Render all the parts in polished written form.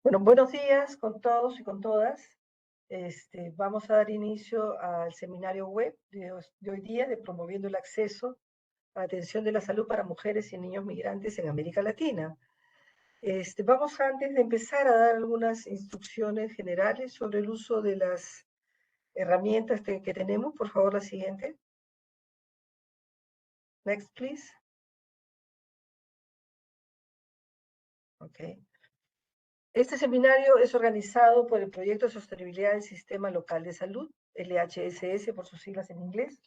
Bueno, buenos días con todos y con todas. Vamos a dar inicio al seminario web de hoy día de promoviendo el acceso a la atención de la salud para mujeres y niños migrantes en América Latina. Vamos antes de empezar a dar algunas instrucciones generales sobre el uso de las herramientas que tenemos. Por favor, la siguiente. Next, please. Okay. Este seminario es organizado por el Proyecto de Sostenibilidad del Sistema Local de Salud, LHSS por sus siglas en inglés.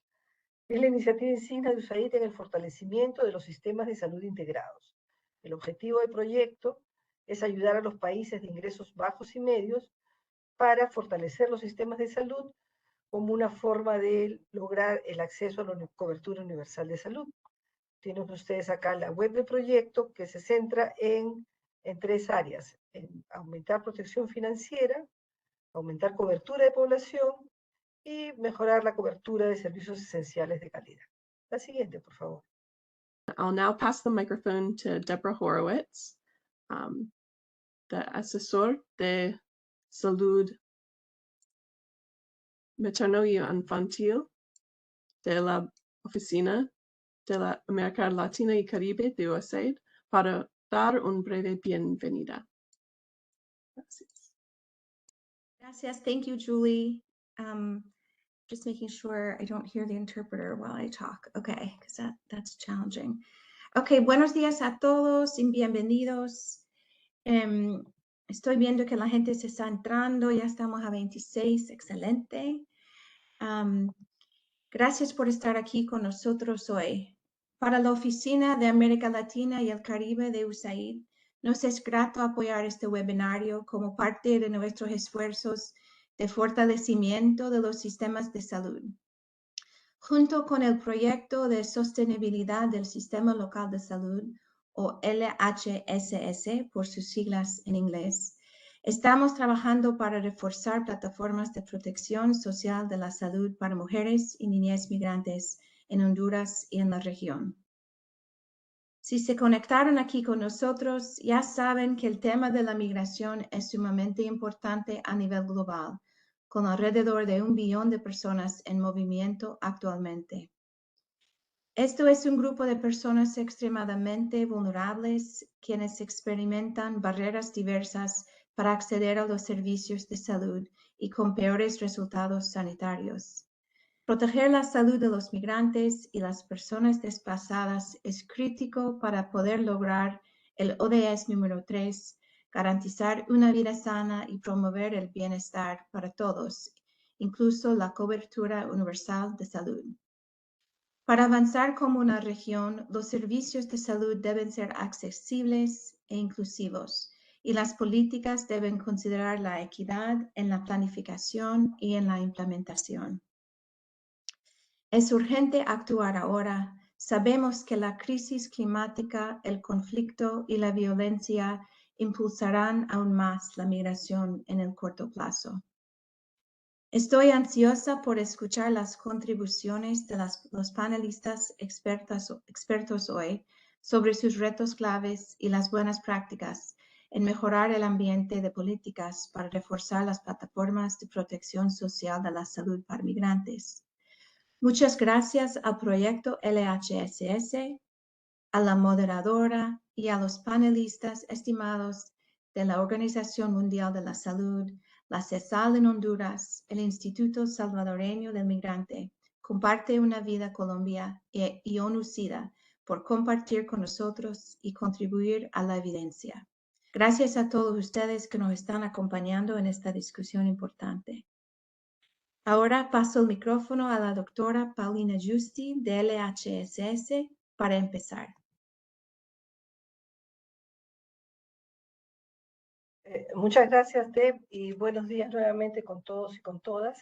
Es la iniciativa insignia de USAID en el fortalecimiento de los sistemas de salud integrados. El objetivo del proyecto es ayudar a los países de ingresos bajos y medios para fortalecer los sistemas de salud como una forma de lograr el acceso a la cobertura universal de salud. Tienen ustedes acá la web del proyecto que se centra en tres áreas: en aumentar protección financiera, aumentar cobertura de población y mejorar la cobertura de servicios esenciales de calidad. La siguiente, por favor. I'll now pass the microphone to Deborah Horowitz, the asesor de salud materno y infantil de la Oficina de la América Latina y Caribe de USAID, para dar una breve bienvenida. Gracias. Gracias. Thank you, Julie. Just making sure I don't hear the interpreter while I talk. Okay, because that's challenging. Okay, buenos días a todos y bienvenidos. Estoy viendo que la gente se está entrando, ya estamos a 26, excelente. Gracias por estar aquí con nosotros hoy. Para la Oficina de América Latina y el Caribe de USAID, nos es grato apoyar este webinario como parte de nuestros esfuerzos de fortalecimiento de los sistemas de salud. Junto con el Proyecto de Sostenibilidad del Sistema Local de Salud, o LHSS por sus siglas en inglés, estamos trabajando para reforzar plataformas de protección social de la salud para mujeres y niñas migrantes en Honduras y en la región. Si se conectaron aquí con nosotros, ya saben que el tema de la migración es sumamente importante a nivel global, con alrededor de 1 billón de personas en movimiento actualmente. Esto es un grupo de personas extremadamente vulnerables quienes experimentan barreras diversas para acceder a los servicios de salud y con peores resultados sanitarios. Proteger la salud de los migrantes y las personas desplazadas es crítico para poder lograr el ODS número 3, garantizar una vida sana y promover el bienestar para todos, incluso la cobertura universal de salud. Para avanzar como una región, los servicios de salud deben ser accesibles e inclusivos, y las políticas deben considerar la equidad en la planificación y en la implementación. Es urgente actuar ahora. Sabemos que la crisis climática, el conflicto y la violencia impulsarán aún más la migración en el corto plazo. Estoy ansiosa por escuchar las contribuciones de los panelistas expertos hoy sobre sus retos claves y las buenas prácticas en mejorar el ambiente de políticas para reforzar las plataformas de protección social de la salud para migrantes. Muchas gracias al proyecto LHSS, a la moderadora y a los panelistas estimados de la Organización Mundial de la Salud, la CESAL en Honduras, el Instituto Salvadoreño del Migrante, Comparte una Vida Colombia y ONU-SIDA por compartir con nosotros y contribuir a la evidencia. Gracias a todos ustedes que nos están acompañando en esta discusión importante. Ahora paso el micrófono a la doctora Paulina Justi de LHSS para empezar. Muchas gracias, Deb, y buenos días nuevamente con todos y con todas.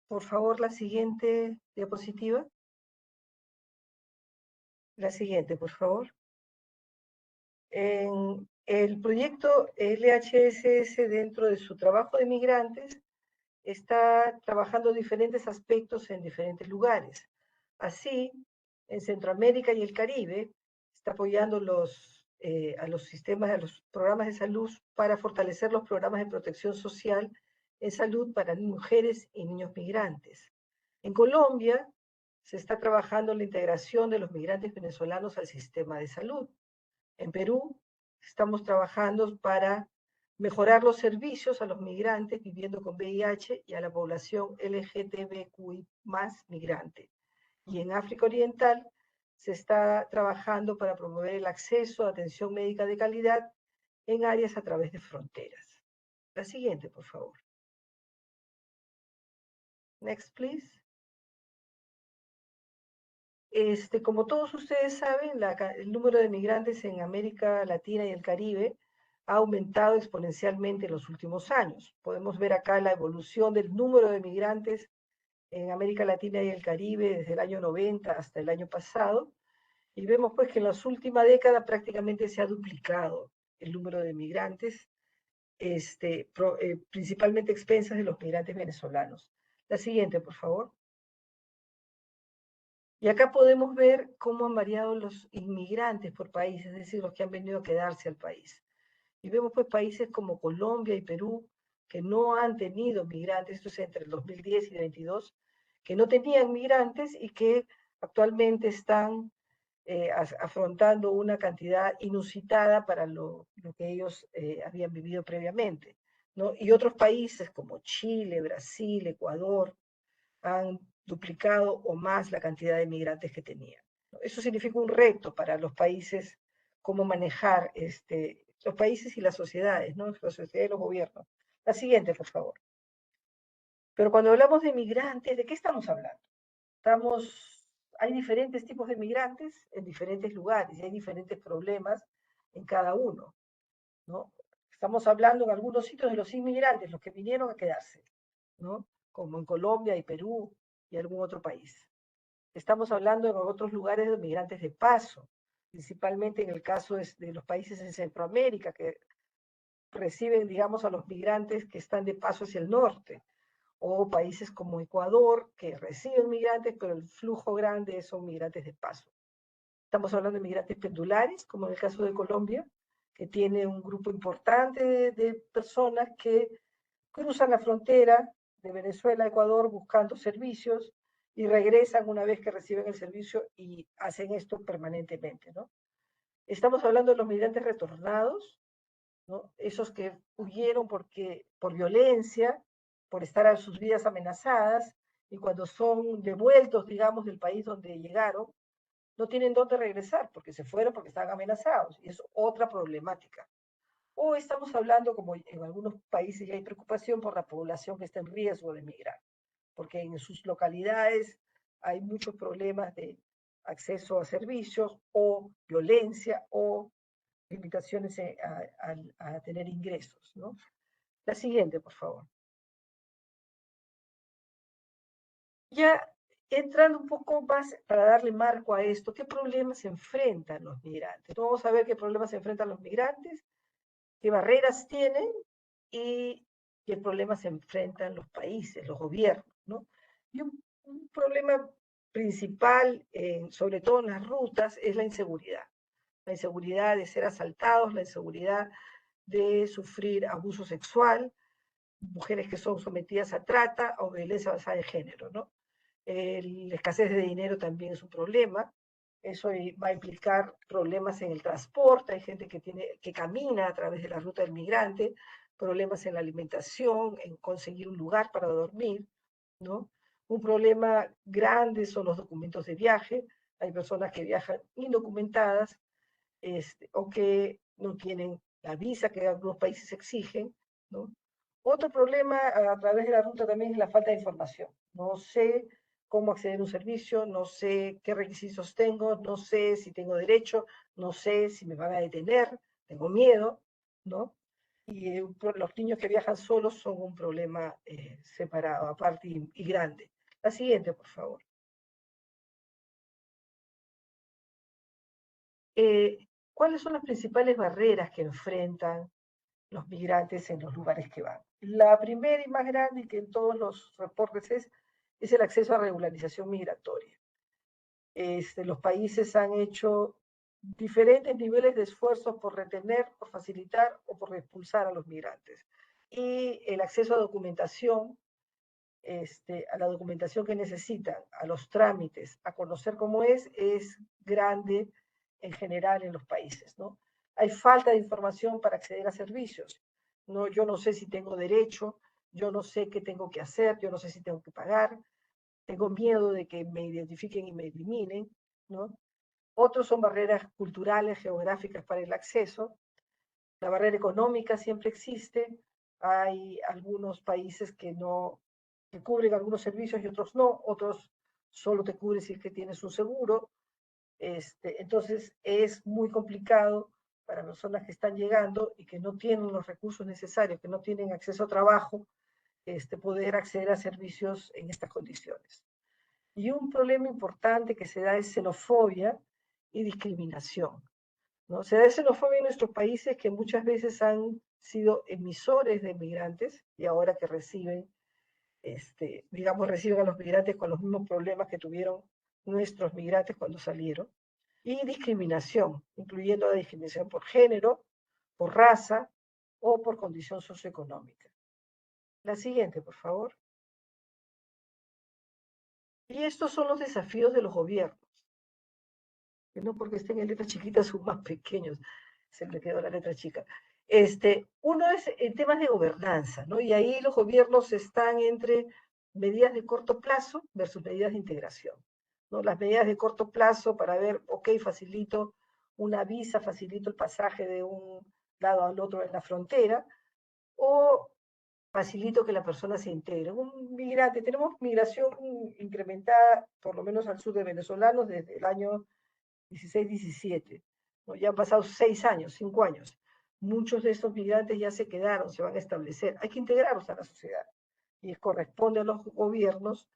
Por favor, la siguiente diapositiva. La siguiente, por favor. En el proyecto LHSS, dentro de su trabajo de migrantes, está trabajando diferentes aspectos en diferentes lugares. Así, en Centroamérica y el Caribe, está apoyando los a los sistemas, a los programas de salud para fortalecer los programas de protección social en salud para mujeres y niños migrantes. En Colombia se está trabajando en la integración de los migrantes venezolanos al sistema de salud. En Perú estamos trabajando para mejorar los servicios a los migrantes viviendo con VIH y a la población LGTBQI+ migrante. Y en África Oriental se está trabajando para promover el acceso a atención médica de calidad en áreas a través de fronteras. La siguiente, por favor. Next, please. Como todos ustedes saben, el número de migrantes en América Latina y el Caribe ha aumentado exponencialmente en los últimos años. Podemos ver acá la evolución del número de migrantes en América Latina y el Caribe desde el año 90 hasta el año pasado, y vemos pues que en las últimas décadas prácticamente se ha duplicado el número de migrantes, principalmente a expensas de los migrantes venezolanos. La siguiente, por favor. Y acá podemos ver cómo han variado los inmigrantes por país, es decir, los que han venido a quedarse al país. Y vemos pues países como Colombia y Perú, que no han tenido migrantes, esto es entre el 2010 y el 2022, que no tenían migrantes y que actualmente están afrontando una cantidad inusitada para lo que ellos habían vivido previamente, ¿no? Y otros países como Chile, Brasil, Ecuador, han duplicado o más la cantidad de migrantes que tenían. Eso significa un reto para los países, cómo manejar los países y las sociedades, ¿no? La sociedad y los gobiernos. La siguiente, por favor. Pero cuando hablamos de migrantes, ¿de qué estamos hablando? Hay diferentes tipos de migrantes en diferentes lugares y hay diferentes problemas en cada uno, ¿no? Estamos hablando en algunos sitios de los inmigrantes, los que vinieron a quedarse, ¿no? Como en Colombia y Perú y algún otro país. Estamos hablando en otros lugares de migrantes de paso, principalmente en el caso de los países en Centroamérica, que reciben, digamos, a los migrantes que están de paso hacia el norte, o países como Ecuador, que reciben migrantes, pero el flujo grande son migrantes de paso. Estamos hablando de migrantes pendulares, como en el caso de Colombia, que tiene un grupo importante de personas que cruzan la frontera de Venezuela a Ecuador buscando servicios y regresan una vez que reciben el servicio y hacen esto permanentemente, ¿no? Estamos hablando de los migrantes retornados, ¿no? Esos que huyeron por violencia, por estar a sus vidas amenazadas, y cuando son devueltos, digamos, del país donde llegaron, no tienen dónde regresar, porque se fueron porque estaban amenazados, y es otra problemática. O estamos hablando, como en algunos países ya hay preocupación por la población que está en riesgo de migrar, porque en sus localidades hay muchos problemas de acceso a servicios o violencia o limitaciones a tener ingresos, ¿no? La siguiente, por favor. Ya entrando un poco más para darle marco a esto, ¿qué problemas se enfrentan los migrantes? Vamos a ver qué problemas se enfrentan los migrantes, qué barreras tienen y qué problemas se enfrentan los países, los gobiernos, ¿no? Y un problema principal, sobre todo en las rutas, es la inseguridad. La inseguridad de ser asaltados, la inseguridad de sufrir abuso sexual, mujeres que son sometidas a trata o violencia basada en género, ¿no? La escasez de dinero también es un problema. Eso va a implicar problemas en el transporte, hay gente que camina a través de la ruta del migrante, problemas en la alimentación, en conseguir un lugar para dormir, ¿no? Un problema grande son los documentos de viaje. Hay personas que viajan indocumentadas o que no tienen la visa que algunos países exigen, ¿no? Otro problema a través de la ruta también es la falta de información. No sé cómo acceder a un servicio, no sé qué requisitos tengo, no sé si tengo derecho, no sé si me van a detener, tengo miedo, ¿no? Y los niños que viajan solos son un problema separado, aparte y grande. La siguiente, por favor. ¿Cuáles son las principales barreras que enfrentan los migrantes en los lugares que van? La primera y más grande, y que en todos los reportes es el acceso a regularización migratoria. Los países han hecho diferentes niveles de esfuerzos por retener, por facilitar o por expulsar a los migrantes. Y el acceso a documentación, a la documentación que necesitan, a los trámites, a conocer cómo es grande en general en los países, ¿no? Hay falta de información para acceder a servicios, ¿no? Yo no sé si tengo derecho, yo no sé qué tengo que hacer, yo no sé si tengo que pagar, tengo miedo de que me identifiquen y me eliminen, ¿no? Otros son barreras culturales, geográficas para el acceso. La barrera económica siempre existe. Hay algunos países que cubren algunos servicios y otros no. Otros solo te cubren si es que tienes un seguro. Entonces es muy complicado para personas que están llegando y que no tienen los recursos necesarios, que no tienen acceso a trabajo, poder acceder a servicios en estas condiciones. Y un problema importante que se da es xenofobia y discriminación, ¿no? Se da xenofobia en nuestros países que muchas veces han sido emisores de migrantes y ahora que reciben, reciben a los migrantes con los mismos problemas que tuvieron nuestros migrantes cuando salieron. Y discriminación, incluyendo la discriminación por género, por raza o por condición socioeconómica. La siguiente, por favor. Y estos son los desafíos de los gobiernos. Que no porque estén en letras chiquitas son más pequeños, se me quedó la letra chica. Uno es en temas de gobernanza, ¿no? Y ahí los gobiernos están entre medidas de corto plazo versus medidas de integración, ¿no? Las medidas de corto plazo para ver, ok, facilito una visa, facilito el pasaje de un lado al otro en la frontera, o facilito que la persona se integre. Un migrante, tenemos migración incrementada, por lo menos al sur de venezolanos, desde el año 16, 17. ¿No? Ya han pasado 6 años, 5 años. Muchos de estos migrantes ya se quedaron, se van a establecer. Hay que integrarlos a la sociedad. Y corresponde a los gobiernos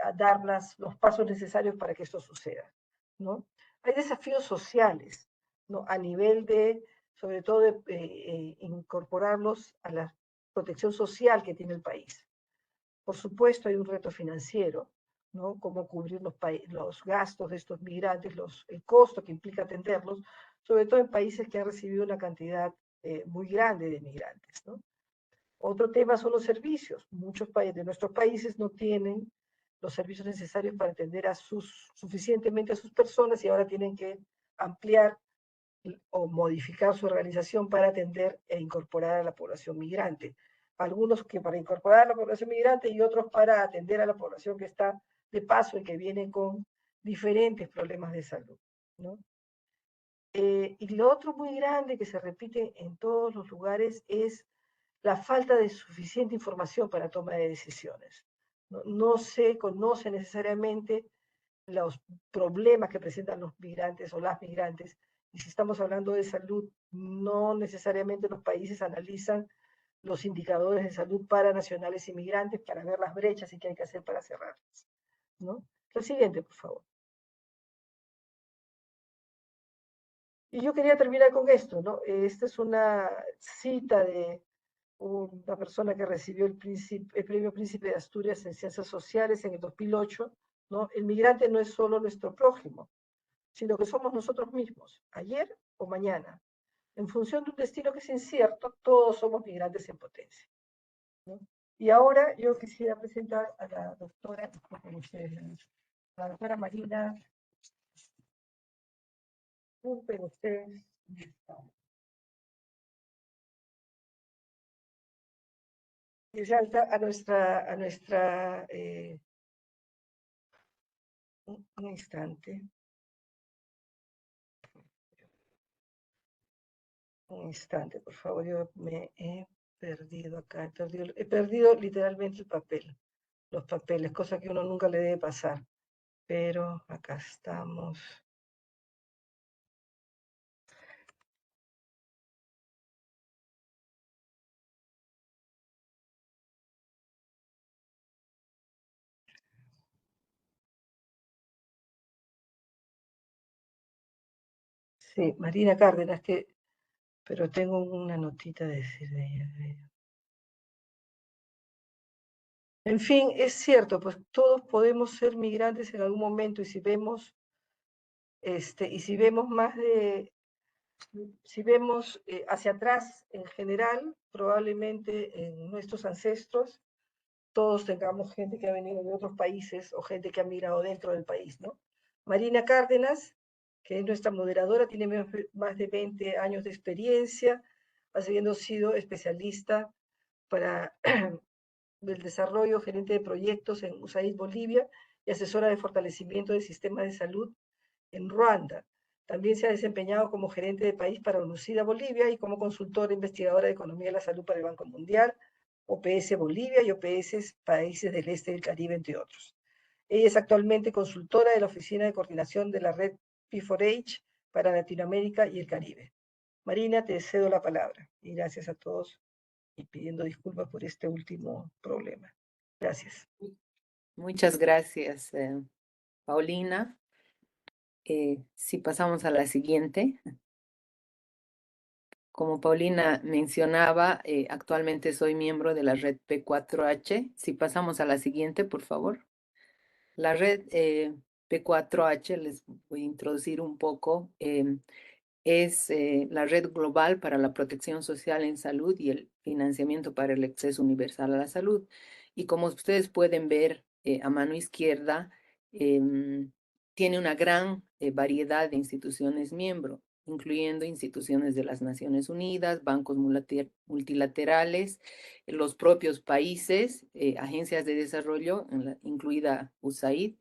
a dar los pasos necesarios para que esto suceda, ¿no? Hay desafíos sociales, ¿no? A nivel de, sobre todo, incorporarlos a la protección social que tiene el país. Por supuesto, hay un reto financiero, ¿no? Cómo cubrir los gastos de estos migrantes, el costo que implica atenderlos, sobre todo en países que han recibido una cantidad muy grande de migrantes, ¿no? Otro tema son los servicios. Muchos de nuestros países no tienen los servicios necesarios para atender suficientemente a sus personas y ahora tienen que ampliar o modificar su organización para atender e incorporar a la población migrante. Algunos que para incorporar a la población migrante y otros para atender a la población que está de paso y que viene con diferentes problemas de salud, ¿no? Y lo otro muy grande que se repite en todos los lugares es la falta de suficiente información para toma de decisiones. No se conoce necesariamente los problemas que presentan los migrantes o las migrantes. Y si estamos hablando de salud, no necesariamente los países analizan los indicadores de salud para nacionales y migrantes para ver las brechas y qué hay que hacer para cerrarlas, ¿no? Lo siguiente, por favor. Y yo quería terminar con esto, ¿no? Esta es una cita de una persona que recibió el Premio Príncipe de Asturias en Ciencias Sociales en el 2008, ¿no? El migrante no es solo nuestro prójimo, sino que somos nosotros mismos, ayer o mañana. En función de un destino que es incierto, todos somos migrantes en potencia, ¿no? Y ahora yo quisiera presentar a la doctora, la doctora Marina Cooper, ustedes. Y salta a nuestra un instante. Un instante, por favor, yo me he perdido acá, he perdido literalmente el papel, los papeles, cosa que uno nunca le debe pasar, pero acá estamos. Sí, Marina Cárdenas, pero tengo una notita de decir de ella. En fin, es cierto, pues todos podemos ser migrantes en algún momento y si vemos Y si vemos hacia atrás en general, probablemente en nuestros ancestros todos tengamos gente que ha venido de otros países o gente que ha migrado dentro del país, ¿no? Marina Cárdenas, que es nuestra moderadora, tiene más de 20 años de experiencia, habiendo sido especialista para el desarrollo, gerente de proyectos en USAID Bolivia y asesora de fortalecimiento del sistema de salud en Ruanda. También se ha desempeñado como gerente de país para UNUCIDA Bolivia y como consultora investigadora de economía de la salud para el Banco Mundial, OPS Bolivia y OPS Países del Este del Caribe, entre otros. Ella es actualmente consultora de la Oficina de Coordinación de la Red P4H para Latinoamérica y el Caribe. Marina, te cedo la palabra y gracias a todos y pidiendo disculpas por este último problema. Gracias. Muchas gracias, Paulina. Si pasamos a la siguiente. Como Paulina mencionaba, actualmente soy miembro de la red P4H. Si pasamos a la siguiente, por favor. La red P4H, les voy a introducir un poco, es la red global para la protección social en salud y el financiamiento para el acceso universal a la salud. Y como ustedes pueden ver a mano izquierda, tiene una gran variedad de instituciones miembros, incluyendo instituciones de las Naciones Unidas, bancos multilaterales, los propios países, agencias de desarrollo, incluida USAID,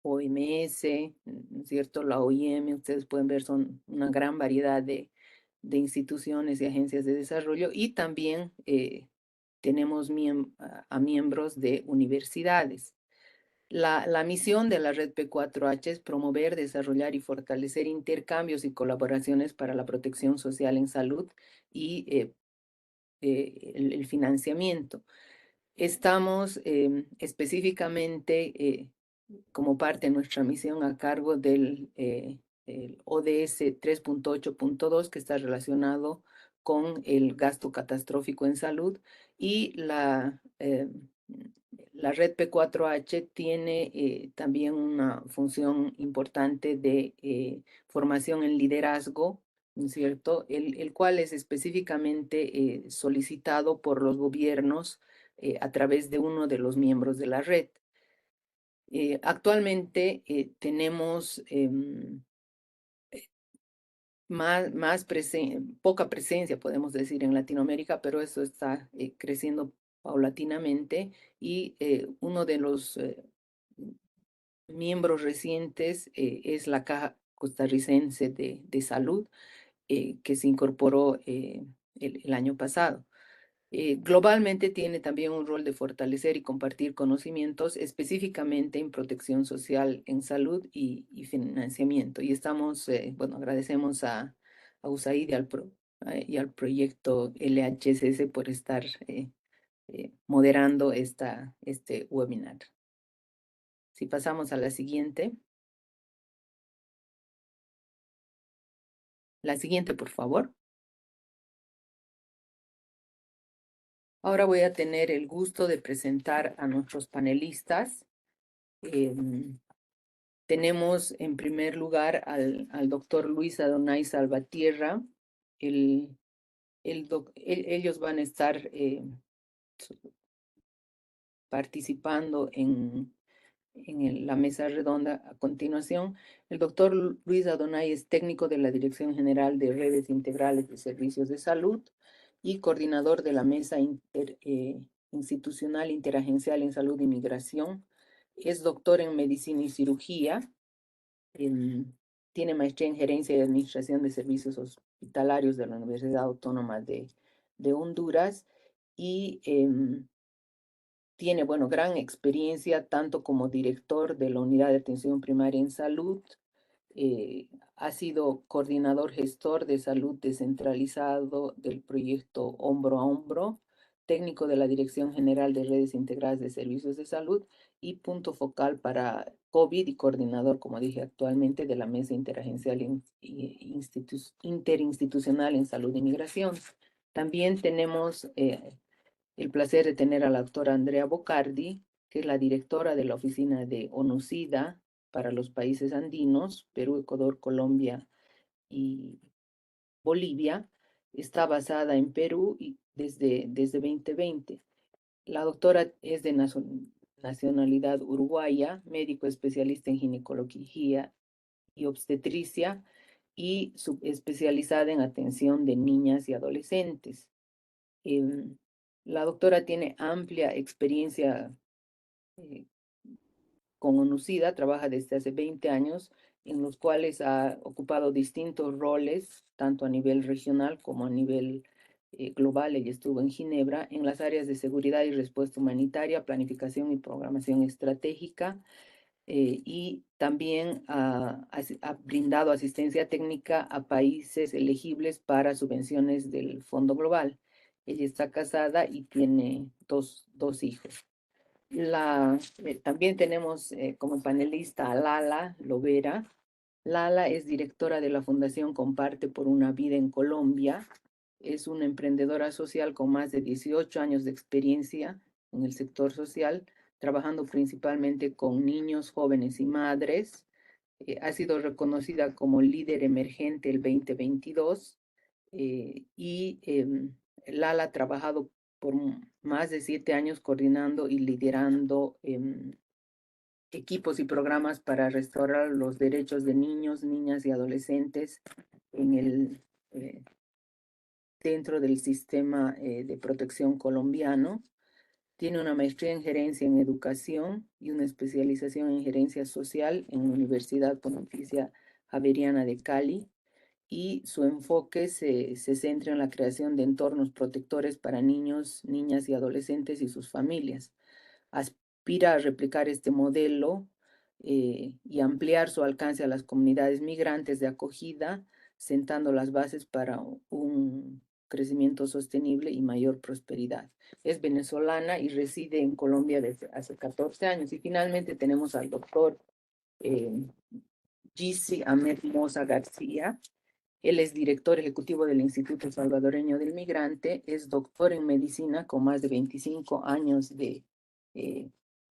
OMS, ¿no es cierto? La OIM, ustedes pueden ver, son una gran variedad de instituciones y agencias de desarrollo, y también tenemos a miembros de universidades. La misión de la red P4H es promover, desarrollar y fortalecer intercambios y colaboraciones para la protección social en salud y el financiamiento. Estamos específicamente como parte de nuestra misión a cargo del el ODS 3.8.2, que está relacionado con el gasto catastrófico en salud, y la red P4H tiene también una función importante de formación en liderazgo, ¿no es cierto? El cual es específicamente solicitado por los gobiernos a través de uno de los miembros de la red. Actualmente tenemos poca presencia, podemos decir, en Latinoamérica, pero eso está creciendo paulatinamente, y uno de los miembros recientes es la Caja Costarricense de Salud, que se incorporó el año pasado. Globalmente tiene también un rol de fortalecer y compartir conocimientos, específicamente en protección social en salud y financiamiento. Y estamos, bueno, agradecemos a USAID y al proyecto LHSS por estar moderando este webinar. Si pasamos a la siguiente. La siguiente, por favor. Ahora voy a tener el gusto de presentar a nuestros panelistas. Tenemos en primer lugar al doctor Luis Adonai Salvatierra. Ellos van a estar participando en la mesa redonda a continuación. El doctor Luis Adonai es técnico de la Dirección General de Redes Integrales de Servicios de Salud y coordinador de la Mesa Institucional Interagencial en Salud y Migración. Es doctor en Medicina y Cirugía. Tiene maestría en Gerencia y Administración de Servicios Hospitalarios de la Universidad Autónoma de Honduras, y tiene, bueno, gran experiencia tanto como director de la Unidad de Atención Primaria en Salud. Ha sido coordinador gestor de salud descentralizado del proyecto Hombro a Hombro, técnico de la Dirección General de Redes Integradas de Servicios de Salud y punto focal para COVID, y coordinador, como dije, actualmente de la Mesa Interagencial Interinstitucional en Salud y Migración. También tenemos el placer de tener a la doctora Andrea Bocardi, que es la directora de la oficina de ONUCIDA para los países andinos, Perú, Ecuador, Colombia y Bolivia. Está basada en Perú y desde 2020. La doctora es de nacionalidad uruguaya, médico especialista en ginecología y obstetricia y subespecializada en atención de niñas y adolescentes. La doctora tiene amplia experiencia con ONUSIDA, trabaja desde hace 20 años, en los cuales ha ocupado distintos roles, tanto a nivel regional como a nivel global. Ella estuvo en Ginebra en las áreas de seguridad y respuesta humanitaria, planificación y programación estratégica, y también ha brindado asistencia técnica a países elegibles para subvenciones del Fondo Global. Ella está casada y tiene dos hijos. También tenemos como panelista a Lala Lovera. Lala es directora de la Fundación Comparte por una Vida en Colombia. Es una emprendedora social con más de 18 años de experiencia en el sector social, trabajando principalmente con niños, jóvenes y madres. Ha sido reconocida como líder emergente el 2022 y Lala ha trabajado por más de 7 años coordinando y liderando equipos y programas para restaurar los derechos de niños, niñas y adolescentes dentro del sistema de protección colombiano. Tiene una maestría en gerencia en educación y una especialización en gerencia social en la Universidad Pontificia Javeriana de Cali. Y su enfoque se centra en la creación de entornos protectores para niños, niñas y adolescentes y sus familias. Aspira a replicar este modelo y ampliar su alcance a las comunidades migrantes de acogida, sentando las bases para un crecimiento sosterible y mayor prosperidad. Es venezolana y reside en Colombia desde hace 14 años. Y finalmente tenemos al doctor Gisi Ahmed Moza García. Él es director ejecutivo del Instituto Salvadoreño del Migrante, es doctor en medicina con más de 25 años de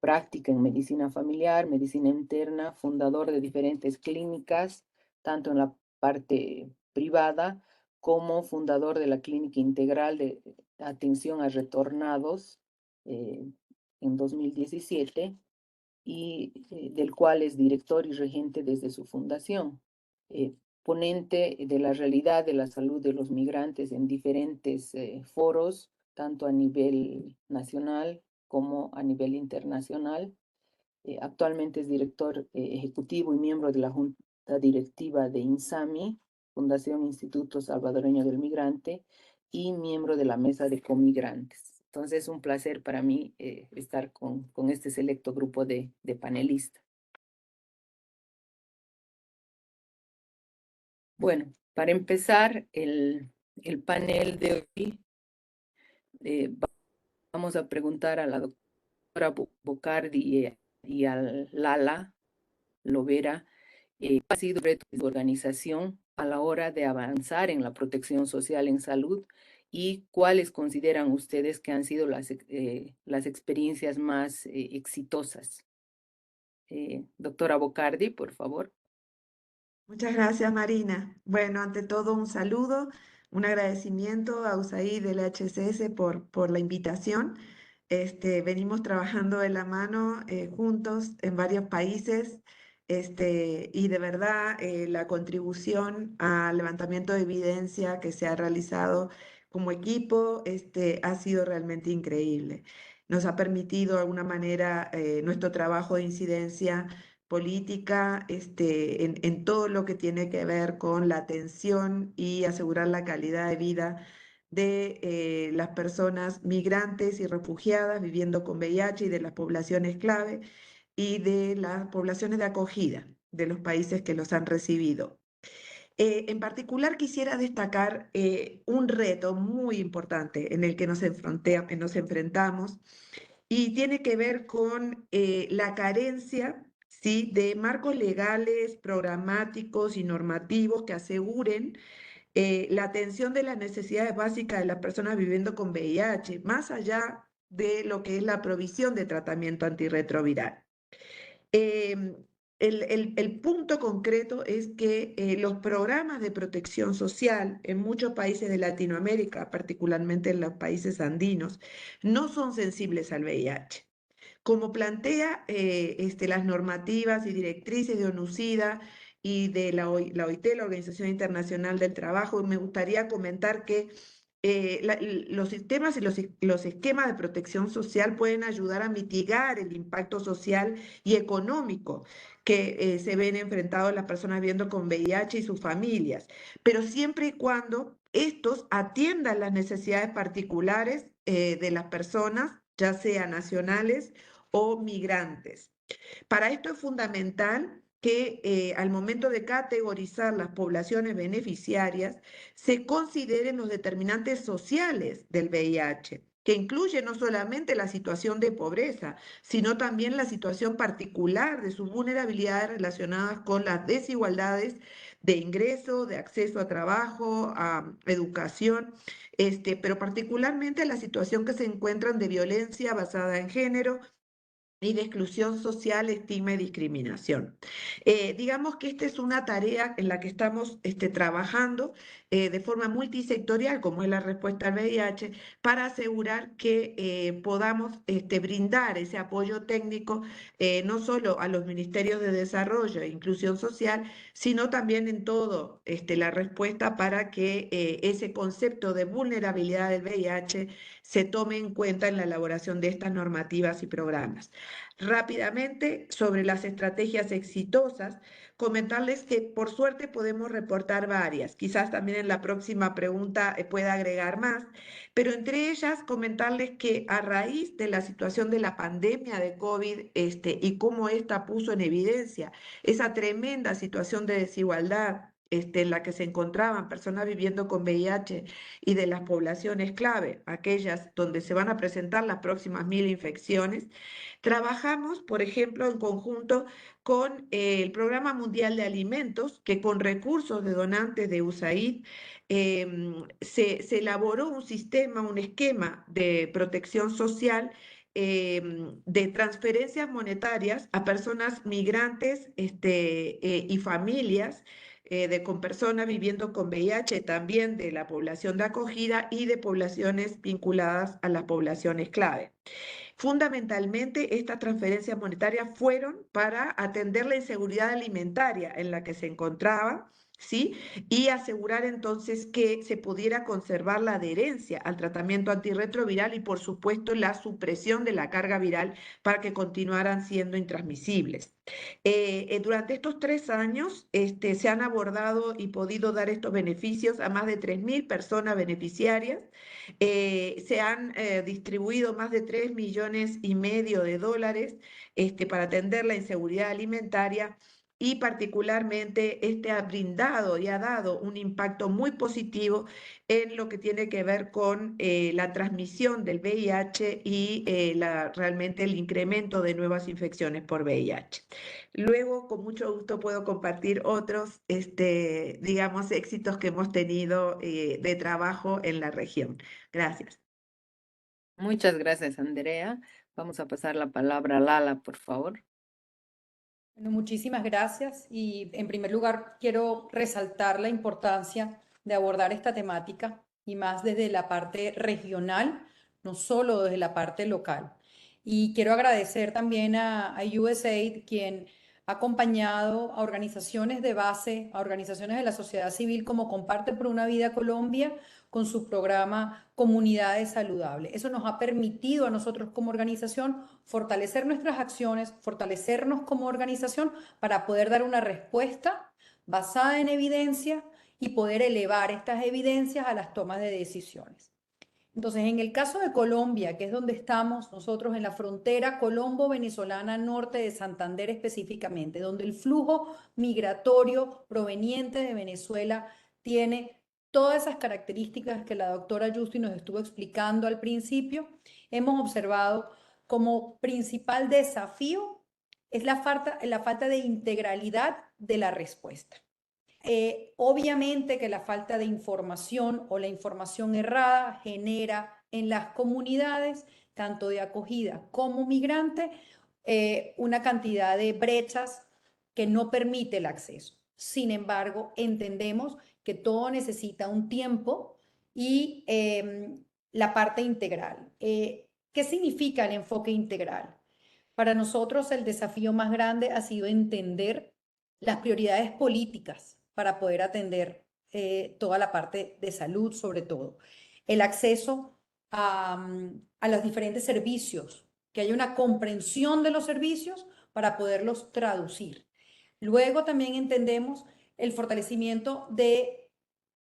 práctica en medicina familiar, medicina interna, fundador de diferentes clínicas, tanto en la parte privada como fundador de la Clínica Integral de Atención a Retornados en 2017 y del cual es director y regente desde su fundación. Ponente de la realidad de la salud de los migrantes en diferentes foros, tanto a nivel nacional como a nivel internacional. Actualmente es director ejecutivo y miembro de la Junta Directiva de INSAMI, Fundación Instituto Salvadoreño del Migrante, y miembro de la Mesa de Comigrantes. Entonces es un placer para mí estar con este selecto grupo de panelistas. Bueno, para empezar el panel de hoy, vamos a preguntar a la doctora Bocardi y a Lala Lovera cuál ha sido el reto de su organización a la hora de avanzar en la protección social en salud y cuáles consideran ustedes que han sido las experiencias más exitosas. Doctora Bocardi, por favor. Muchas gracias, Marina. Bueno, ante todo un saludo, un agradecimiento a USAID del HCS por la invitación. Venimos trabajando de la mano juntos en varios países y de verdad la contribución al levantamiento de evidencia que se ha realizado como equipo ha sido realmente increíble. Nos ha permitido de alguna manera nuestro trabajo de incidencia política en todo lo que tiene que ver con la atención y asegurar la calidad de vida de las personas migrantes y refugiadas viviendo con VIH y de las poblaciones clave y de las poblaciones de acogida de los países que los han recibido. En particular quisiera destacar un reto muy importante en el que nos enfrentamos y tiene que ver con la carencia, ¿sí?, de marcos legales, programáticos y normativos que aseguren la atención de las necesidades básicas de las personas viviendo con VIH, más allá de lo que es la provisión de tratamiento antirretroviral. el punto concreto es que los programas de protección social en muchos países de Latinoamérica, particularmente en los países andinos, no son sensibles al VIH. Como plantea las normativas y directrices de ONUCIDA y de la OIT, la Organización Internacional del Trabajo, me gustaría comentar que los sistemas y los esquemas de protección social pueden ayudar a mitigar el impacto social y económico que se ven enfrentados las personas viviendo con VIH y sus familias, pero siempre y cuando estos atiendan las necesidades particulares de las personas, ya sean nacionales o migrantes. Para esto es fundamental que al momento de categorizar las poblaciones beneficiarias se consideren los determinantes sociales del VIH, que incluye no solamente la situación de pobreza, sino también la situación particular de sus vulnerabilidades relacionadas con las desigualdades de ingreso, de acceso a trabajo, a educación, pero particularmente la situación que se encuentran de violencia basada en género, y de exclusión social, estigma y discriminación. Digamos que esta es una tarea en la que estamos trabajando de forma multisectorial, como es la respuesta al VIH, para asegurar que podamos brindar ese apoyo técnico no solo a los ministerios de Desarrollo e Inclusión Social, sino también en todo la respuesta para que ese concepto de vulnerabilidad del VIH se tome en cuenta en la elaboración de estas normativas y programas. Rápidamente, sobre las estrategias exitosas, comentarles que por suerte podemos reportar varias. Quizás también en la próxima pregunta pueda agregar más, pero entre ellas comentarles que a raíz de la situación de la pandemia de COVID y cómo esta puso en evidencia esa tremenda situación de desigualdad en la que se encontraban personas viviendo con VIH y de las poblaciones clave, aquellas donde se van a presentar las próximas 1000 infecciones, trabajamos, por ejemplo, en conjunto con el Programa Mundial de Alimentos, que con recursos de donantes de USAID se elaboró un sistema, un esquema de protección social de transferencias monetarias a personas migrantes y familias con personas viviendo con VIH, también de la población de acogida y de poblaciones vinculadas a las poblaciones clave. Fundamentalmente, estas transferencias monetarias fueron para atender la inseguridad alimentaria en la que se encontraba, ¿sí? Y asegurar entonces que se pudiera conservar la adherencia al tratamiento antirretroviral y, por supuesto, la supresión de la carga viral para que continuaran siendo intransmisibles. Durante estos 3 años se han abordado y podido dar estos beneficios a más de 3000 personas beneficiarias. Se han distribuido más de 3,5 millones de dólares para atender la inseguridad alimentaria, y particularmente ha brindado y ha dado un impacto muy positivo en lo que tiene que ver con la transmisión del VIH y realmente el incremento de nuevas infecciones por VIH. Luego, con mucho gusto puedo compartir otros, digamos, éxitos que hemos tenido de trabajo en la región. Gracias. Muchas gracias, Andrea. Vamos a pasar la palabra a Lala, por favor. Bueno, muchísimas gracias y en primer lugar quiero resaltar la importancia de abordar esta temática y más desde la parte regional, no solo desde la parte local. Y quiero agradecer también a USAID, quien ha acompañado a organizaciones de base, a organizaciones de la sociedad civil como Comparte por una Vida Colombia, con su programa Comunidades Saludables. Eso nos ha permitido a nosotros como organización fortalecer nuestras acciones, fortalecernos como organización para poder dar una respuesta basada en evidencia y poder elevar estas evidencias a las tomas de decisiones. Entonces, en el caso de Colombia, que es donde estamos nosotros en la frontera colombo-venezolana norte de Santander específicamente, donde el flujo migratorio proveniente de Venezuela tiene todas esas características que la doctora Justi nos estuvo explicando al principio, hemos observado como principal desafío es la falta de integralidad de la respuesta. Obviamente que la falta de información o la información errada genera en las comunidades, tanto de acogida como migrante, una cantidad de brechas que no permite el acceso. Sin embargo, entendemos que todo necesita un tiempo y la parte integral. ¿Qué significa el enfoque integral? Para nosotros el desafío más grande ha sido entender las prioridades políticas para poder atender toda la parte de salud, sobre todo. El acceso a los diferentes servicios, que haya una comprensión de los servicios para poderlos traducir. Luego también entendemos el fortalecimiento de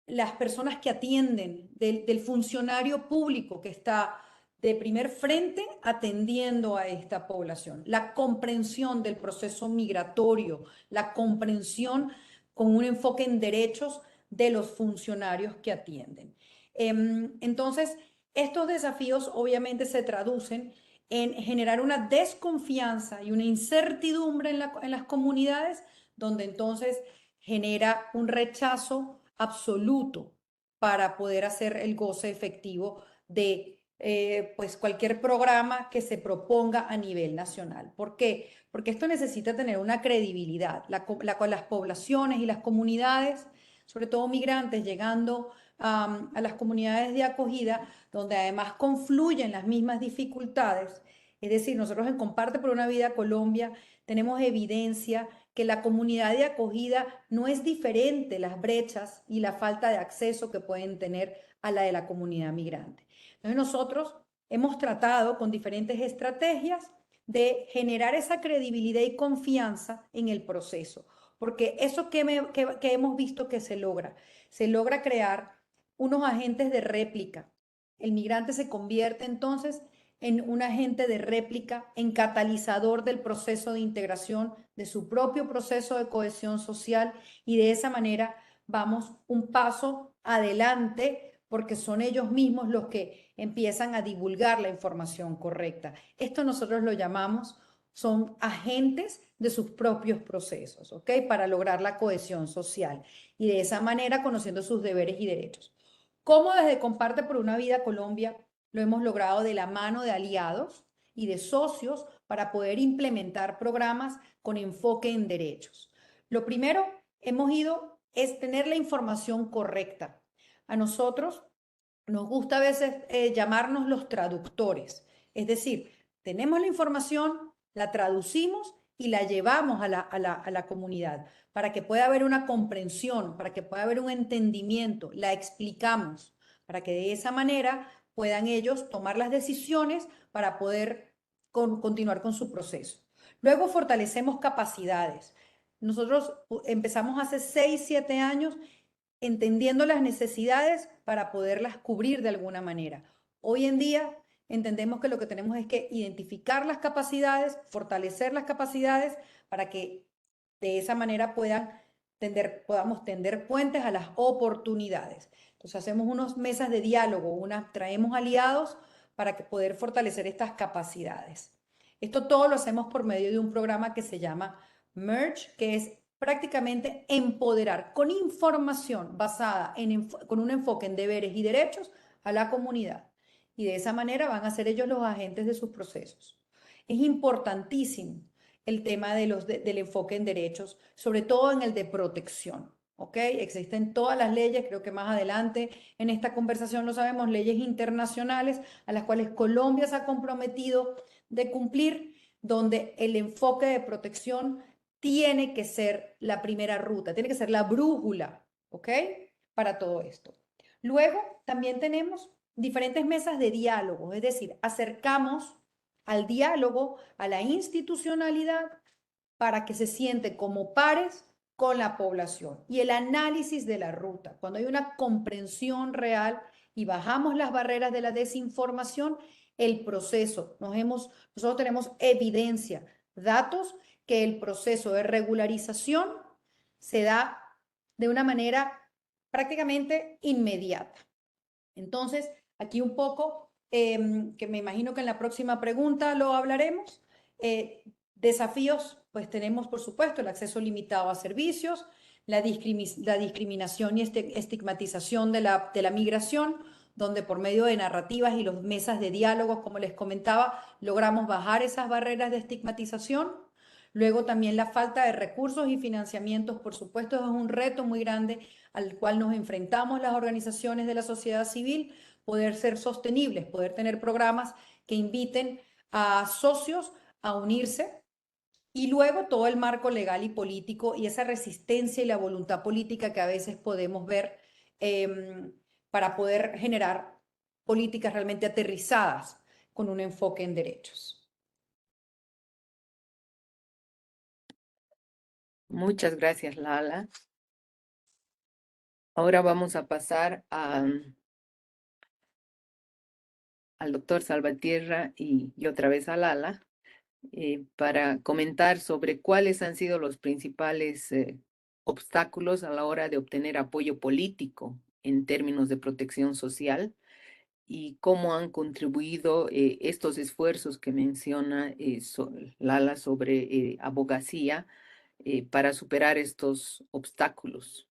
las personas que atienden, del funcionario público que está de primer frente atendiendo a esta población, la comprensión del proceso migratorio, la comprensión con un enfoque en derechos de los funcionarios que atienden. Entonces, estos desafíos obviamente se traducen en generar una desconfianza y una incertidumbre en las comunidades, donde entonces genera un rechazo absoluto para poder hacer el goce efectivo de pues cualquier programa que se proponga a nivel nacional. ¿Por qué? Porque esto necesita tener una credibilidad. Las poblaciones y las comunidades, sobre todo migrantes, llegando a las comunidades de acogida, donde además confluyen las mismas dificultades. Es decir, nosotros en Comparte por una Vida Colombia tenemos evidencia que la comunidad de acogida no es diferente las brechas y la falta de acceso que pueden tener a la de la comunidad migrante. Entonces nosotros hemos tratado con diferentes estrategias de generar esa credibilidad y confianza en el proceso, porque eso que hemos visto que se logra crear unos agentes de réplica. El migrante se convierte entonces en un agente de réplica, en catalizador del proceso de integración, de su propio proceso de cohesión social, y de esa manera vamos un paso adelante porque son ellos mismos los que empiezan a divulgar la información correcta. Esto nosotros lo llamamos, son agentes de sus propios procesos, ¿ok? Para lograr la cohesión social y de esa manera conociendo sus deberes y derechos. ¿Cómo desde Comparte por una Vida Colombia lo hemos logrado de la mano de aliados y de socios para poder implementar programas con enfoque en derechos? Lo primero es tener la información correcta. A nosotros nos gusta a veces llamarnos los traductores, es decir, tenemos la información, la traducimos y la llevamos a la comunidad para que pueda haber una comprensión, para que pueda haber un entendimiento, la explicamos, para que de esa manera puedan ellos tomar las decisiones para poder continuar con su proceso. Luego fortalecemos capacidades. Nosotros empezamos hace 6, 7 años entendiendo las necesidades para poderlas cubrir de alguna manera. Hoy en día entendemos que lo que tenemos es que identificar las capacidades, fortalecer las capacidades para que de esa manera podamos tender puentes a las oportunidades. Entonces hacemos unas mesas de diálogo, traemos aliados para poder fortalecer estas capacidades. Esto todo lo hacemos por medio de un programa que se llama Merge, que es prácticamente empoderar con información basada con un enfoque en deberes y derechos a la comunidad. Y de esa manera van a ser ellos los agentes de sus procesos. Es importantísimo el tema del enfoque en derechos, sobre todo en el de protección. ¿Ok? Existen todas las leyes, creo que más adelante en esta conversación lo sabemos, leyes internacionales a las cuales Colombia se ha comprometido de cumplir, donde el enfoque de protección tiene que ser la primera ruta, tiene que ser la brújula, ¿ok? Para todo esto. Luego también tenemos diferentes mesas de diálogo, es decir, acercamos al diálogo, a la institucionalidad, para que se siente como pares con la población. Y el análisis de la ruta, cuando hay una comprensión real y bajamos las barreras de la desinformación, el proceso, nosotros tenemos evidencia, datos, que el proceso de regularización se da de una manera prácticamente inmediata. Entonces, aquí un poco, que me imagino que en la próxima pregunta lo hablaremos, desafíos, pues tenemos por supuesto el acceso limitado a servicios, la discriminación y estigmatización de la migración, donde por medio de narrativas y las mesas de diálogos, como les comentaba, logramos bajar esas barreras de estigmatización. Luego también la falta de recursos y financiamientos, por supuesto, es un reto muy grande al cual nos enfrentamos las organizaciones de la sociedad civil, poder ser sostenibles, poder tener programas que inviten a socios a unirse. Y luego todo el marco legal y político y esa resistencia y la voluntad política que a veces podemos ver para poder generar políticas realmente aterrizadas con un enfoque en derechos. Muchas gracias, Lala. Ahora vamos a pasar al doctor Salvatierra y otra vez a Lala para comentar sobre cuáles han sido los principales obstáculos a la hora de obtener apoyo político en términos de protección social y cómo han contribuido estos esfuerzos que menciona Lala sobre abogacía para superar estos obstáculos.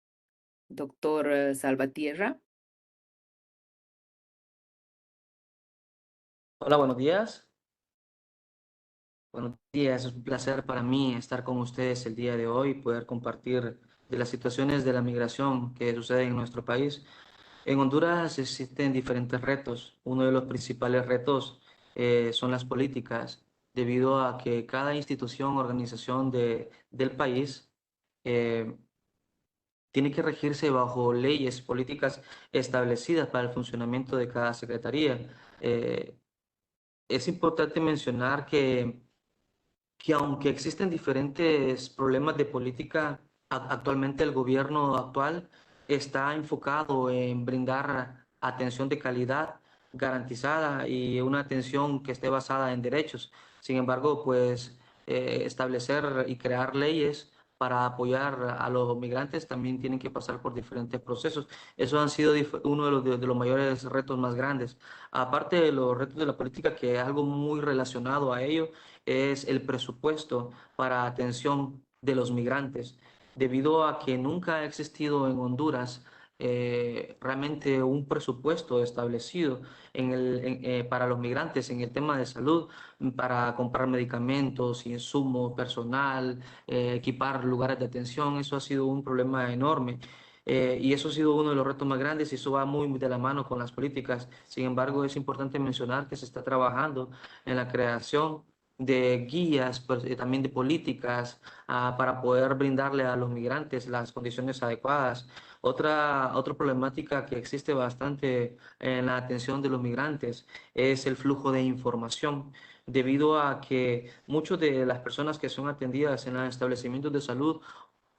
Doctor Salvatierra. Hola, buenos días. Buenos días, es un placer para mí estar con ustedes el día de hoy y poder compartir de las situaciones de la migración que suceden en nuestro país. En Honduras existen diferentes retos. Uno de los principales retos son las políticas, debido a que cada institución, organización del país eh, tiene que regirse bajo leyes, políticas establecidas para el funcionamiento de cada secretaría. Es importante mencionar que aunque existen diferentes problemas de política, actualmente el gobierno actual está enfocado en brindar atención de calidad garantizada y una atención que esté basada en derechos. Sin embargo, pues establecer y crear leyes para apoyar a los migrantes también tienen que pasar por diferentes procesos. Eso han sido uno de los mayores retos más grandes. Aparte de los retos de la política, que es algo muy relacionado a ello, es el presupuesto para atención de los migrantes, debido a que nunca ha existido en Honduras realmente un presupuesto establecido para los migrantes en el tema de salud, para comprar medicamentos, insumos, personal, equipar lugares de atención. Eso ha sido un problema enorme. Y eso ha sido uno de los retos más grandes y eso va muy de la mano con las políticas. Sin embargo, es importante mencionar que se está trabajando en la creación de guías, pues, también de políticas para poder brindarle a los migrantes las condiciones adecuadas. Otra problemática que existe bastante en la atención de los migrantes es el flujo de información, debido a que muchas de las personas que son atendidas en los establecimientos de salud,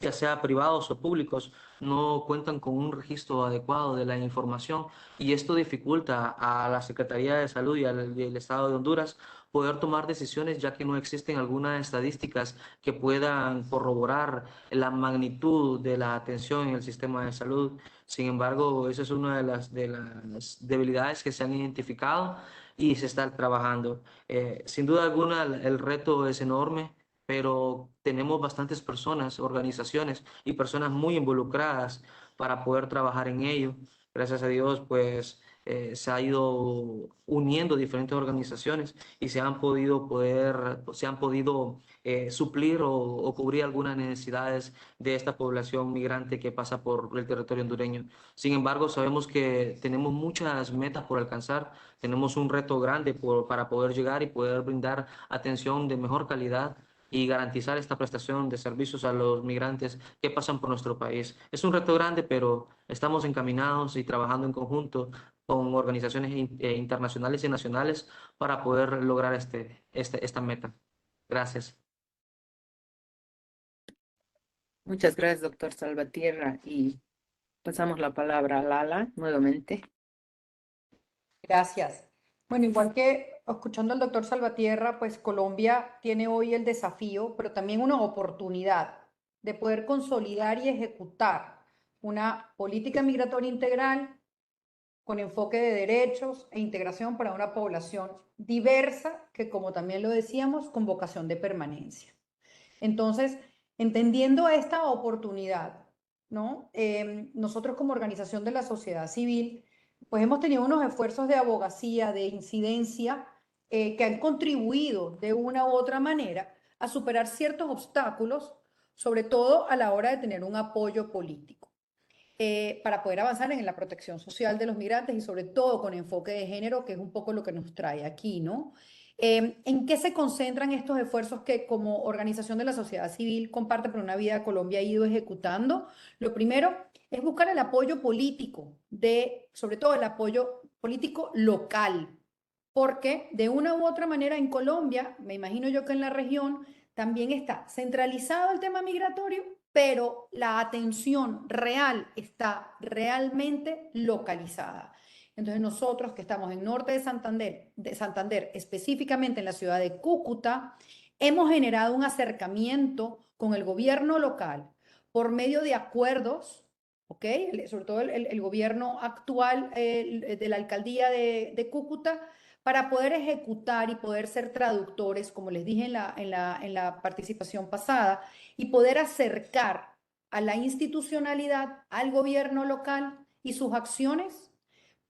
ya sea privados o públicos, no cuentan con un registro adecuado de la información y esto dificulta a la Secretaría de Salud y al Estado de Honduras poder tomar decisiones, ya que no existen algunas estadísticas que puedan corroborar la magnitud de la atención en el sistema de salud. Sin embargo, esa es una de las debilidades que se han identificado y se está trabajando. Sin duda alguna, el reto es enorme, pero tenemos bastantes personas, organizaciones y personas muy involucradas para poder trabajar en ello. Gracias a Dios, pues se ha ido uniendo diferentes organizaciones y se han podido suplir o cubrir algunas necesidades de esta población migrante que pasa por el territorio hondureño. Sin embargo, sabemos que tenemos muchas metas por alcanzar, tenemos un reto grande para poder llegar y poder brindar atención de mejor calidad y garantizar esta prestación de servicios a los migrantes que pasan por nuestro país. Es un reto grande, pero estamos encaminados y trabajando en conjunto con organizaciones internacionales y nacionales para poder lograr esta meta. Gracias. Muchas gracias, doctor Salvatierra. Y pasamos la palabra a Lala nuevamente. Gracias. Bueno, igual que escuchando al doctor Salvatierra, pues Colombia tiene hoy el desafío, pero también una oportunidad de poder consolidar y ejecutar una política migratoria integral con enfoque de derechos e integración para una población diversa que, como también lo decíamos, con vocación de permanencia. Entonces, entendiendo esta oportunidad, ¿no? Nosotros como organización de la sociedad civil, pues hemos tenido unos esfuerzos de abogacía, de incidencia, que han contribuido de una u otra manera a superar ciertos obstáculos, sobre todo a la hora de tener un apoyo político, para poder avanzar en la protección social de los migrantes y sobre todo con enfoque de género, que es un poco lo que nos trae aquí, ¿no? ¿En qué se concentran estos esfuerzos que como organización de la sociedad civil Comparte por una Vida Colombia ha ido ejecutando? Lo primero es buscar el apoyo político, sobre todo el apoyo político local, porque de una u otra manera en Colombia, me imagino yo que en la región, también está centralizado el tema migratorio, pero la atención real está realmente localizada. Entonces nosotros que estamos en norte de Santander, específicamente en la ciudad de Cúcuta, hemos generado un acercamiento con el gobierno local por medio de acuerdos, ¿ok? Sobre todo el gobierno actual de la alcaldía de Cúcuta, para poder ejecutar y poder ser traductores, como les dije en la participación pasada, y poder acercar a la institucionalidad, al gobierno local y sus acciones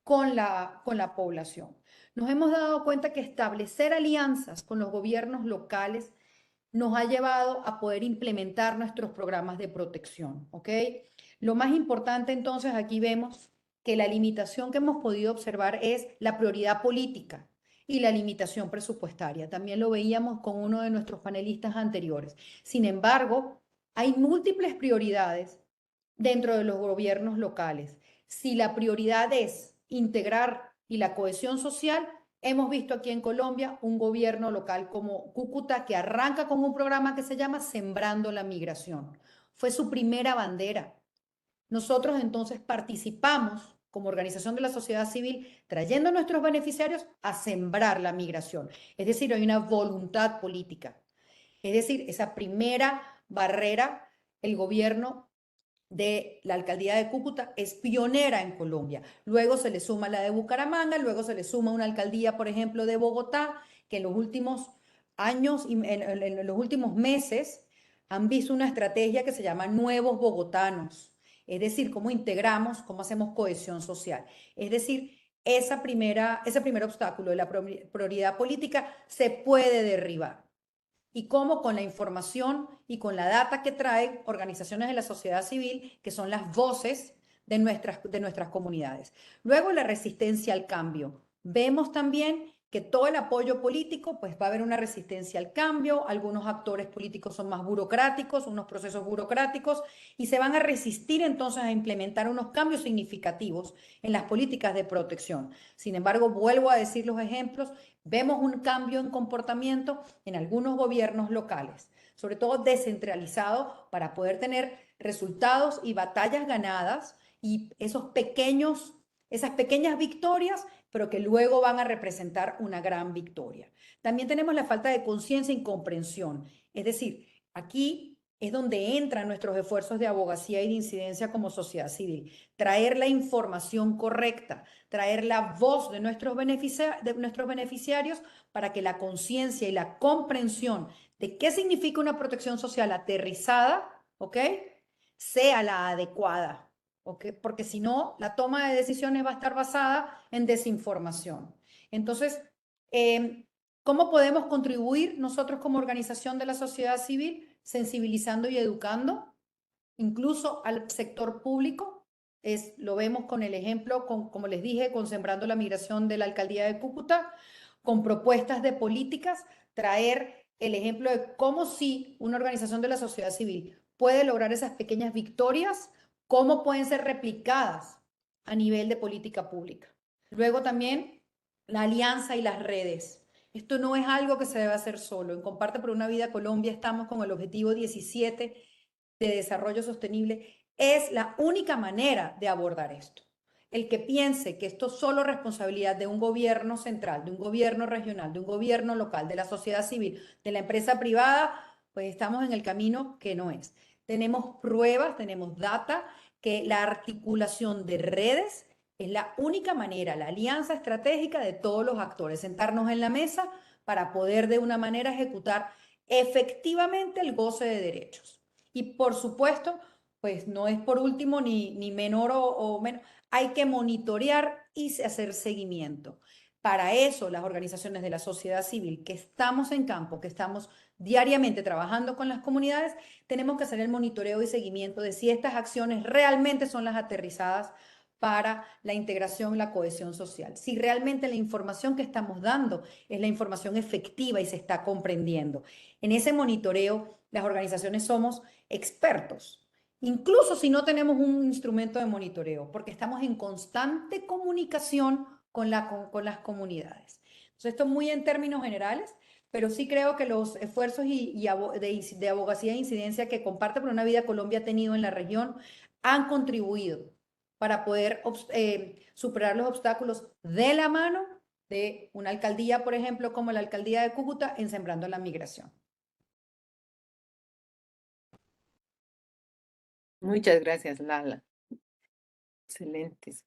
con la población. Nos hemos dado cuenta que establecer alianzas con los gobiernos locales nos ha llevado a poder implementar nuestros programas de protección, ¿ok? Lo más importante entonces aquí vemos que la limitación que hemos podido observar es la prioridad política y la limitación presupuestaria. También lo veíamos con uno de nuestros panelistas anteriores. Sin embargo, hay múltiples prioridades dentro de los gobiernos locales. Si la prioridad es integrar y la cohesión social, hemos visto aquí en Colombia un gobierno local como Cúcuta que arranca con un programa que se llama Sembrando la Migración. Fue su primera bandera. Nosotros entonces participamos como organización de la sociedad civil trayendo a nuestros beneficiarios a sembrar la migración. Es decir, hay una voluntad política. Es decir, esa primera barrera, el gobierno de la alcaldía de Cúcuta es pionera en Colombia. Luego se le suma la de Bucaramanga, luego se le suma una alcaldía, por ejemplo, de Bogotá, que en los últimos años y en los últimos meses han visto una estrategia que se llama Nuevos Bogotanos. Es decir, cómo integramos, cómo hacemos cohesión social. Es decir, ese primer obstáculo de la prioridad política se puede derribar. Y cómo con la información y con la data que traen organizaciones de la sociedad civil, que son las voces de nuestras comunidades. Luego, la resistencia al cambio. Vemos también que todo el apoyo político, pues va a haber una resistencia al cambio, algunos actores políticos son más burocráticos, unos procesos burocráticos, y se van a resistir entonces a implementar unos cambios significativos en las políticas de protección. Sin embargo, vuelvo a decir los ejemplos, vemos un cambio en comportamiento en algunos gobiernos locales, sobre todo descentralizados, para poder tener resultados y batallas ganadas y esas pequeñas victorias, pero que luego van a representar una gran victoria. También tenemos la falta de conciencia y comprensión. Es decir, aquí es donde entran nuestros esfuerzos de abogacía y de incidencia como sociedad civil. Traer la información correcta, traer la voz de nuestros beneficiarios para que la conciencia y la comprensión de qué significa una protección social aterrizada, ¿ok?, sea la adecuada. ¿Okay? Porque si no, la toma de decisiones va a estar basada en desinformación. Entonces, ¿cómo podemos contribuir nosotros como organización de la sociedad civil? Sensibilizando y educando, incluso al sector público. Lo vemos con el ejemplo, como les dije, con Sembrando la Migración de la Alcaldía de Cúcuta, con propuestas de políticas, traer el ejemplo de cómo sí una organización de la sociedad civil puede lograr esas pequeñas victorias, cómo pueden ser replicadas a nivel de política pública. Luego también la alianza y las redes. Esto no es algo que se debe hacer solo. En Comparte por una Vida Colombia estamos con el objetivo 17 de desarrollo sostenible. Es la única manera de abordar esto. El que piense que esto es solo responsabilidad de un gobierno central, de un gobierno regional, de un gobierno local, de la sociedad civil, de la empresa privada, pues estamos en el camino que no es. Tenemos pruebas, tenemos data, que la articulación de redes es la única manera, la alianza estratégica de todos los actores, sentarnos en la mesa para poder de una manera ejecutar efectivamente el goce de derechos. Y por supuesto, pues no es por último ni menor o menos, hay que monitorear y hacer seguimiento. Para eso, las organizaciones de la sociedad civil que estamos en campo, que estamos diariamente trabajando con las comunidades, tenemos que hacer el monitoreo y seguimiento de si estas acciones realmente son las aterrizadas para la integración y la cohesión social. Si realmente la información que estamos dando es la información efectiva y se está comprendiendo. En ese monitoreo, las organizaciones somos expertos, incluso si no tenemos un instrumento de monitoreo, porque estamos en constante comunicación con las comunidades. Entonces, esto muy en términos generales, pero sí creo que los esfuerzos de abogacía e incidencia que Comparte por una Vida Colombia ha tenido en la región han contribuido para poder superar los obstáculos de la mano de una alcaldía, por ejemplo, como la alcaldía de Cúcuta, en Sembrando la Migración. Muchas gracias, Lala. Excelentes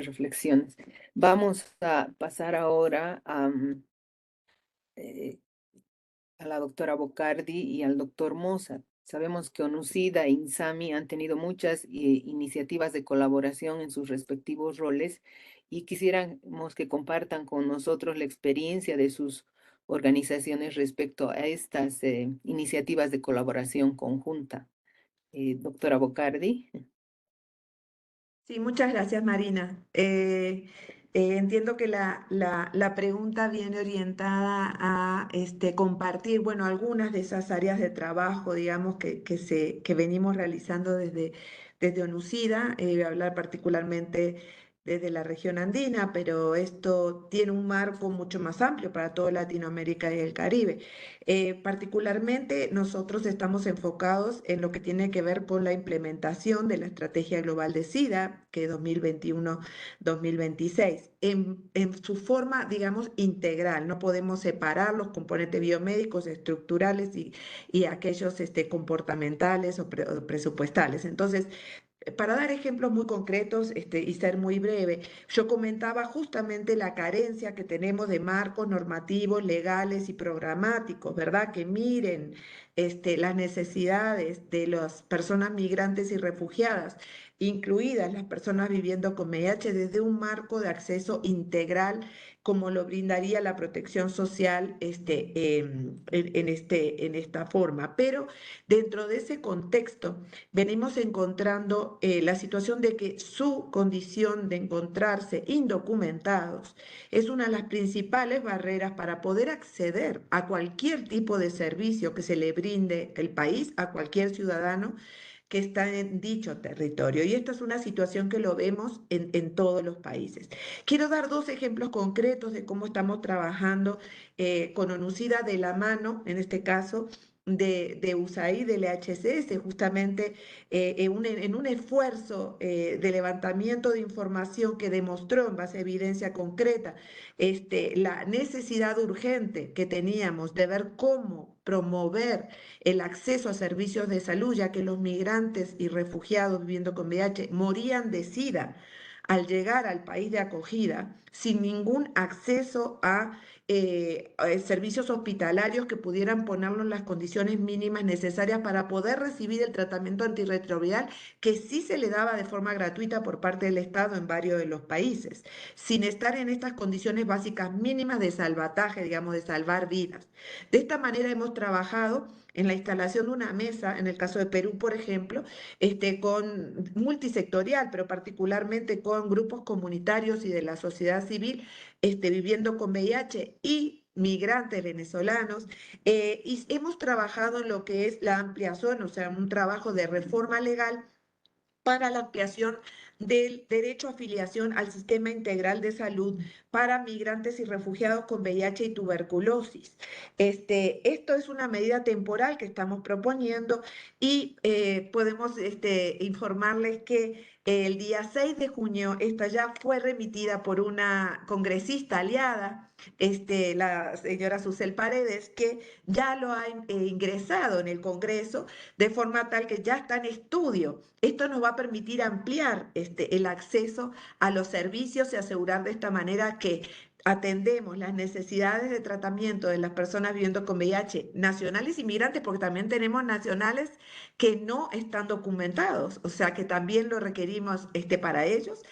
reflexiones. Vamos a pasar ahora a la doctora Bocardi y al doctor Moza. Sabemos que ONUCIDA e INSAMI han tenido muchas iniciativas de colaboración en sus respectivos roles y quisiéramos que compartan con nosotros la experiencia de sus organizaciones respecto a estas iniciativas de colaboración conjunta. Doctora Bocardi. Sí, muchas gracias, Marina. Entiendo que la pregunta viene orientada a compartir, bueno, algunas de esas áreas de trabajo, digamos, que venimos realizando desde ONUCIDA. Voy a hablar particularmente desde la región andina, pero esto tiene un marco mucho más amplio para toda Latinoamérica y el Caribe. Particularmente nosotros estamos enfocados en lo que tiene que ver con la implementación de la Estrategia Global de SIDA, que es 2021-2026, en su forma, digamos, integral. No podemos separar los componentes biomédicos, estructurales y aquellos comportamentales o presupuestales. Entonces, para dar ejemplos muy concretos y ser muy breve, yo comentaba justamente la carencia que tenemos de marcos normativos, legales y programáticos, ¿verdad? Que miren las necesidades de las personas migrantes y refugiadas, incluidas las personas viviendo con VIH, desde un marco de acceso integral como lo brindaría la protección social en esta forma. Pero dentro de ese contexto venimos encontrando la situación de que su condición de encontrarse indocumentados es una de las principales barreras para poder acceder a cualquier tipo de servicio que se le brinde el país, a cualquier ciudadano que está en dicho territorio. Y esta es una situación que lo vemos en todos los países. Quiero dar dos ejemplos concretos de cómo estamos trabajando con ONUCIDA de la mano, en este caso, de USAID, del EHCS, justamente en un esfuerzo de levantamiento de información que demostró en base a evidencia concreta la necesidad urgente que teníamos de ver cómo promover el acceso a servicios de salud, ya que los migrantes y refugiados viviendo con VIH morían de SIDA al llegar al país de acogida sin ningún acceso a servicios hospitalarios que pudieran ponerlo en las condiciones mínimas necesarias para poder recibir el tratamiento antirretroviral que sí se le daba de forma gratuita por parte del Estado en varios de los países, sin estar en estas condiciones básicas mínimas de salvataje, digamos, de salvar vidas. De esta manera hemos trabajado en la instalación de una mesa, en el caso de Perú, por ejemplo, con multisectorial, pero particularmente con grupos comunitarios y de la sociedad civil, viviendo con VIH y migrantes venezolanos, y hemos trabajado en lo que es la ampliación, o sea, un trabajo de reforma legal para la ampliación del derecho a afiliación al sistema integral de salud para migrantes y refugiados con VIH y tuberculosis. Esto es una medida temporal que estamos proponiendo y podemos informarles que el día 6 de junio esta ya fue remitida por una congresista aliada, la señora Susel Paredes, que ya lo ha ingresado en el Congreso de forma tal que ya está en estudio. Esto nos va a permitir ampliar el acceso a los servicios y asegurar de esta manera que atendemos las necesidades de tratamiento de las personas viviendo con VIH, nacionales y migrantes, porque también tenemos nacionales que no están documentados, o sea que también lo requerimos para ellos,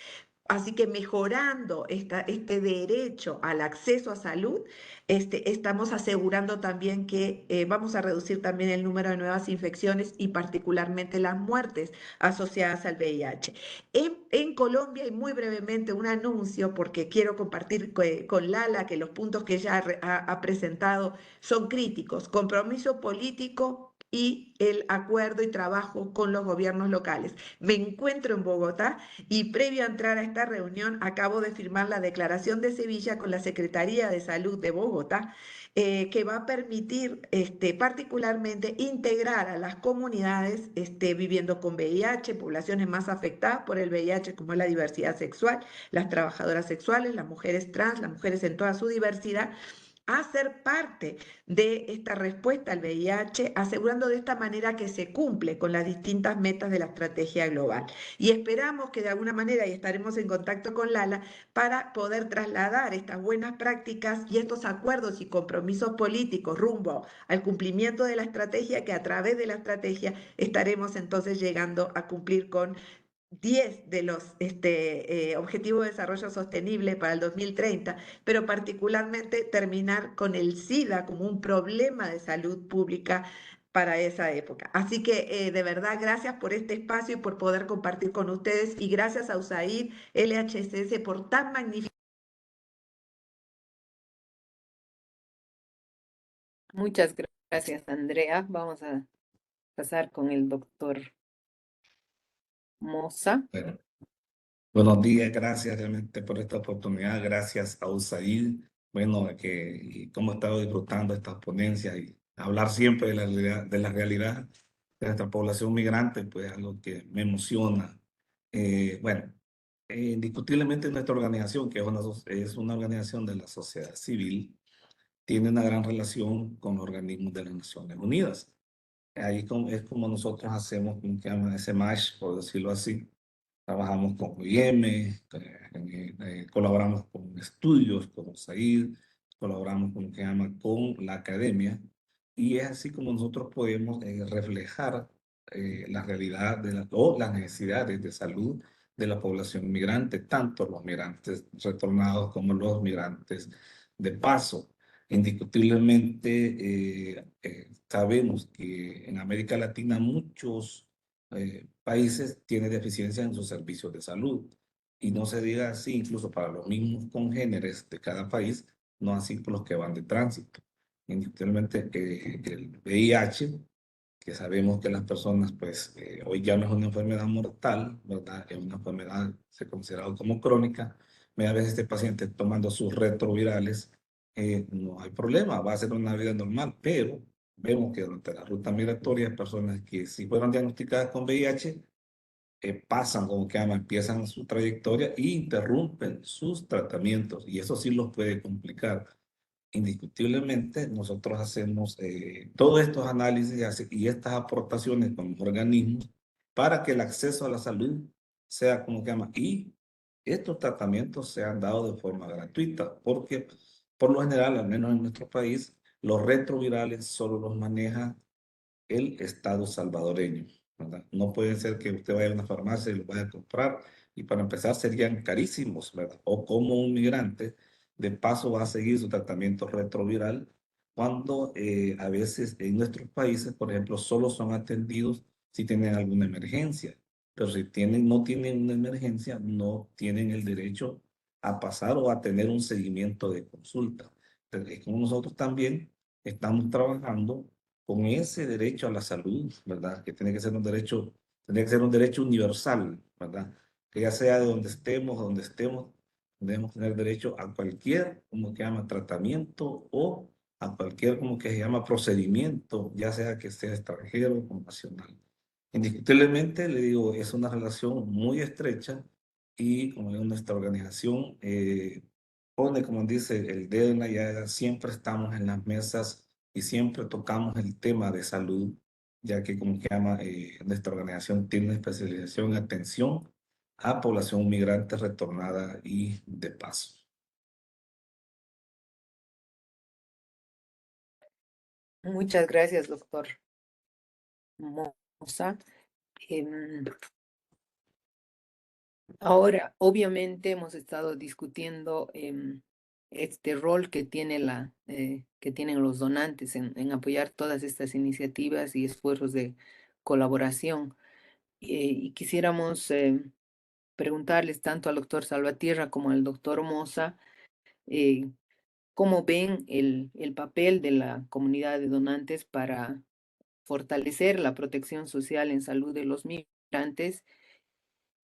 Así que mejorando este derecho al acceso a salud, estamos asegurando también que vamos a reducir también el número de nuevas infecciones y particularmente las muertes asociadas al VIH. En Colombia, y muy brevemente un anuncio, porque quiero compartir con Lala que los puntos que ella ha presentado son críticos: compromiso político y el acuerdo y trabajo con los gobiernos locales. Me encuentro en Bogotá y previo a entrar a esta reunión acabo de firmar la Declaración de Sevilla con la Secretaría de Salud de Bogotá, que va a permitir particularmente integrar a las comunidades viviendo con VIH, poblaciones más afectadas por el VIH, como es la diversidad sexual, las trabajadoras sexuales, las mujeres trans, las mujeres en toda su diversidad, a ser parte de esta respuesta al VIH, asegurando de esta manera que se cumple con las distintas metas de la estrategia global. Y esperamos que de alguna manera, y estaremos en contacto con Lala, para poder trasladar estas buenas prácticas y estos acuerdos y compromisos políticos rumbo al cumplimiento de la estrategia, que a través de la estrategia estaremos entonces llegando a cumplir con 10 de los Objetivos de Desarrollo Sostenible para el 2030, pero particularmente terminar con el SIDA como un problema de salud pública para esa época. Así que de verdad, gracias por este espacio y por poder compartir con ustedes, y gracias a USAID, LHSS, por tan magnífico. Muchas gracias, Andrea. Vamos a pasar con el doctor Mosa. Bueno, buenos días, gracias realmente por esta oportunidad, gracias a USAID, bueno, y cómo he estado disfrutando estas ponencias y hablar siempre de la realidad de nuestra población migrante, pues algo que me emociona. Bueno, indiscutiblemente nuestra organización, que es una organización de la sociedad civil, tiene una gran relación con los organismos de las Naciones Unidas. Ahí es como nosotros hacemos, como que llaman ese match, por decirlo así. Trabajamos con OIM, colaboramos con estudios, con USAID, colaboramos con, que llama, con la academia, y es así como nosotros podemos reflejar la realidad o las necesidades de salud de la población migrante, tanto los migrantes retornados como los migrantes de paso. Indiscutiblemente sabemos que en América Latina muchos países tienen deficiencias en sus servicios de salud. Y no se diga así, incluso para los mismos congéneres de cada país, no así por los que van de tránsito. Indiscutiblemente el VIH, que sabemos que las personas, pues, hoy ya no es una enfermedad mortal, ¿verdad? Es una enfermedad, se considera como crónica. A veces este paciente tomando sus retrovirales, no hay problema, va a ser una vida normal, pero vemos que durante la ruta migratoria hay personas que si fueron diagnosticadas con VIH, pasan como que empiezan su trayectoria e interrumpen sus tratamientos, y eso sí los puede complicar. Indiscutiblemente nosotros hacemos todos estos análisis y estas aportaciones con los organismos para que el acceso a la salud sea como que y estos tratamientos se han dado de forma gratuita, porque por lo general, al menos en nuestro país, los retrovirales solo los maneja el Estado salvadoreño, ¿verdad? No puede ser que usted vaya a una farmacia y lo vaya a comprar, y para empezar serían carísimos, ¿verdad? O como un migrante de paso va a seguir su tratamiento retroviral cuando a veces en nuestros países, por ejemplo, solo son atendidos si tienen alguna emergencia, pero si no tienen una emergencia, no tienen el derecho a pasar o a tener un seguimiento de consulta. Entonces, es como nosotros también estamos trabajando con ese derecho a la salud, ¿verdad? Que tiene que ser un derecho universal, ¿verdad? Que ya sea de donde estemos, debemos tener derecho a cualquier, como que llama, tratamiento, o a cualquier, como que se llama, procedimiento, ya sea que sea extranjero o nacional. Indiscutiblemente, le digo, es una relación muy estrecha, y como digo, nuestra organización pone, como dice, el dedo en la llaga. Siempre estamos en las mesas y siempre tocamos el tema de salud, ya que, como que llama, nuestra organización tiene una especialización en atención a población migrante retornada y de paso. Muchas gracias, doctor Mosa. Em, Ahora, obviamente hemos estado discutiendo este rol que tiene que tienen los donantes en apoyar todas estas iniciativas y esfuerzos de colaboración. Y quisiéramos preguntarles tanto al doctor Salvatierra como al doctor Moza, eh, cómo ven el papel de la comunidad de donantes para fortalecer la protección social en salud de los migrantes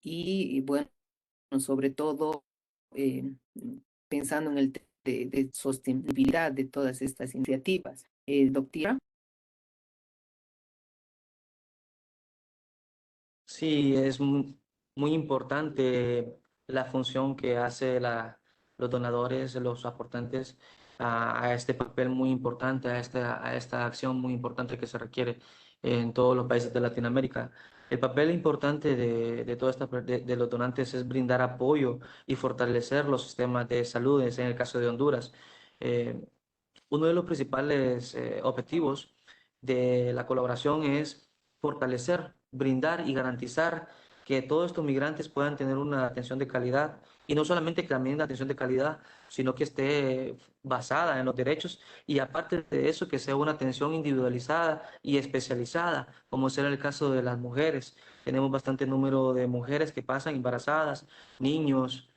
y bueno, sobre todo pensando en el tema de sostenibilidad de todas estas iniciativas. Doctora. Sí, es muy importante la función que hace los donadores, los aportantes a este papel muy importante, a esta acción muy importante que se requiere en todos los países de Latinoamérica. El papel importante de toda de los donantes es brindar apoyo y fortalecer los sistemas de salud, en el caso de Honduras. Eh, Uno de los principales objetivos de la colaboración es fortalecer, brindar y garantizar que todos estos migrantes puedan tener una atención de calidad y no solamente que también la atención de calidad, sino que esté basada en los derechos y aparte de eso que sea una atención individualizada y especializada, como será el caso de las mujeres. Tenemos bastante número de mujeres que pasan embarazadas, niños,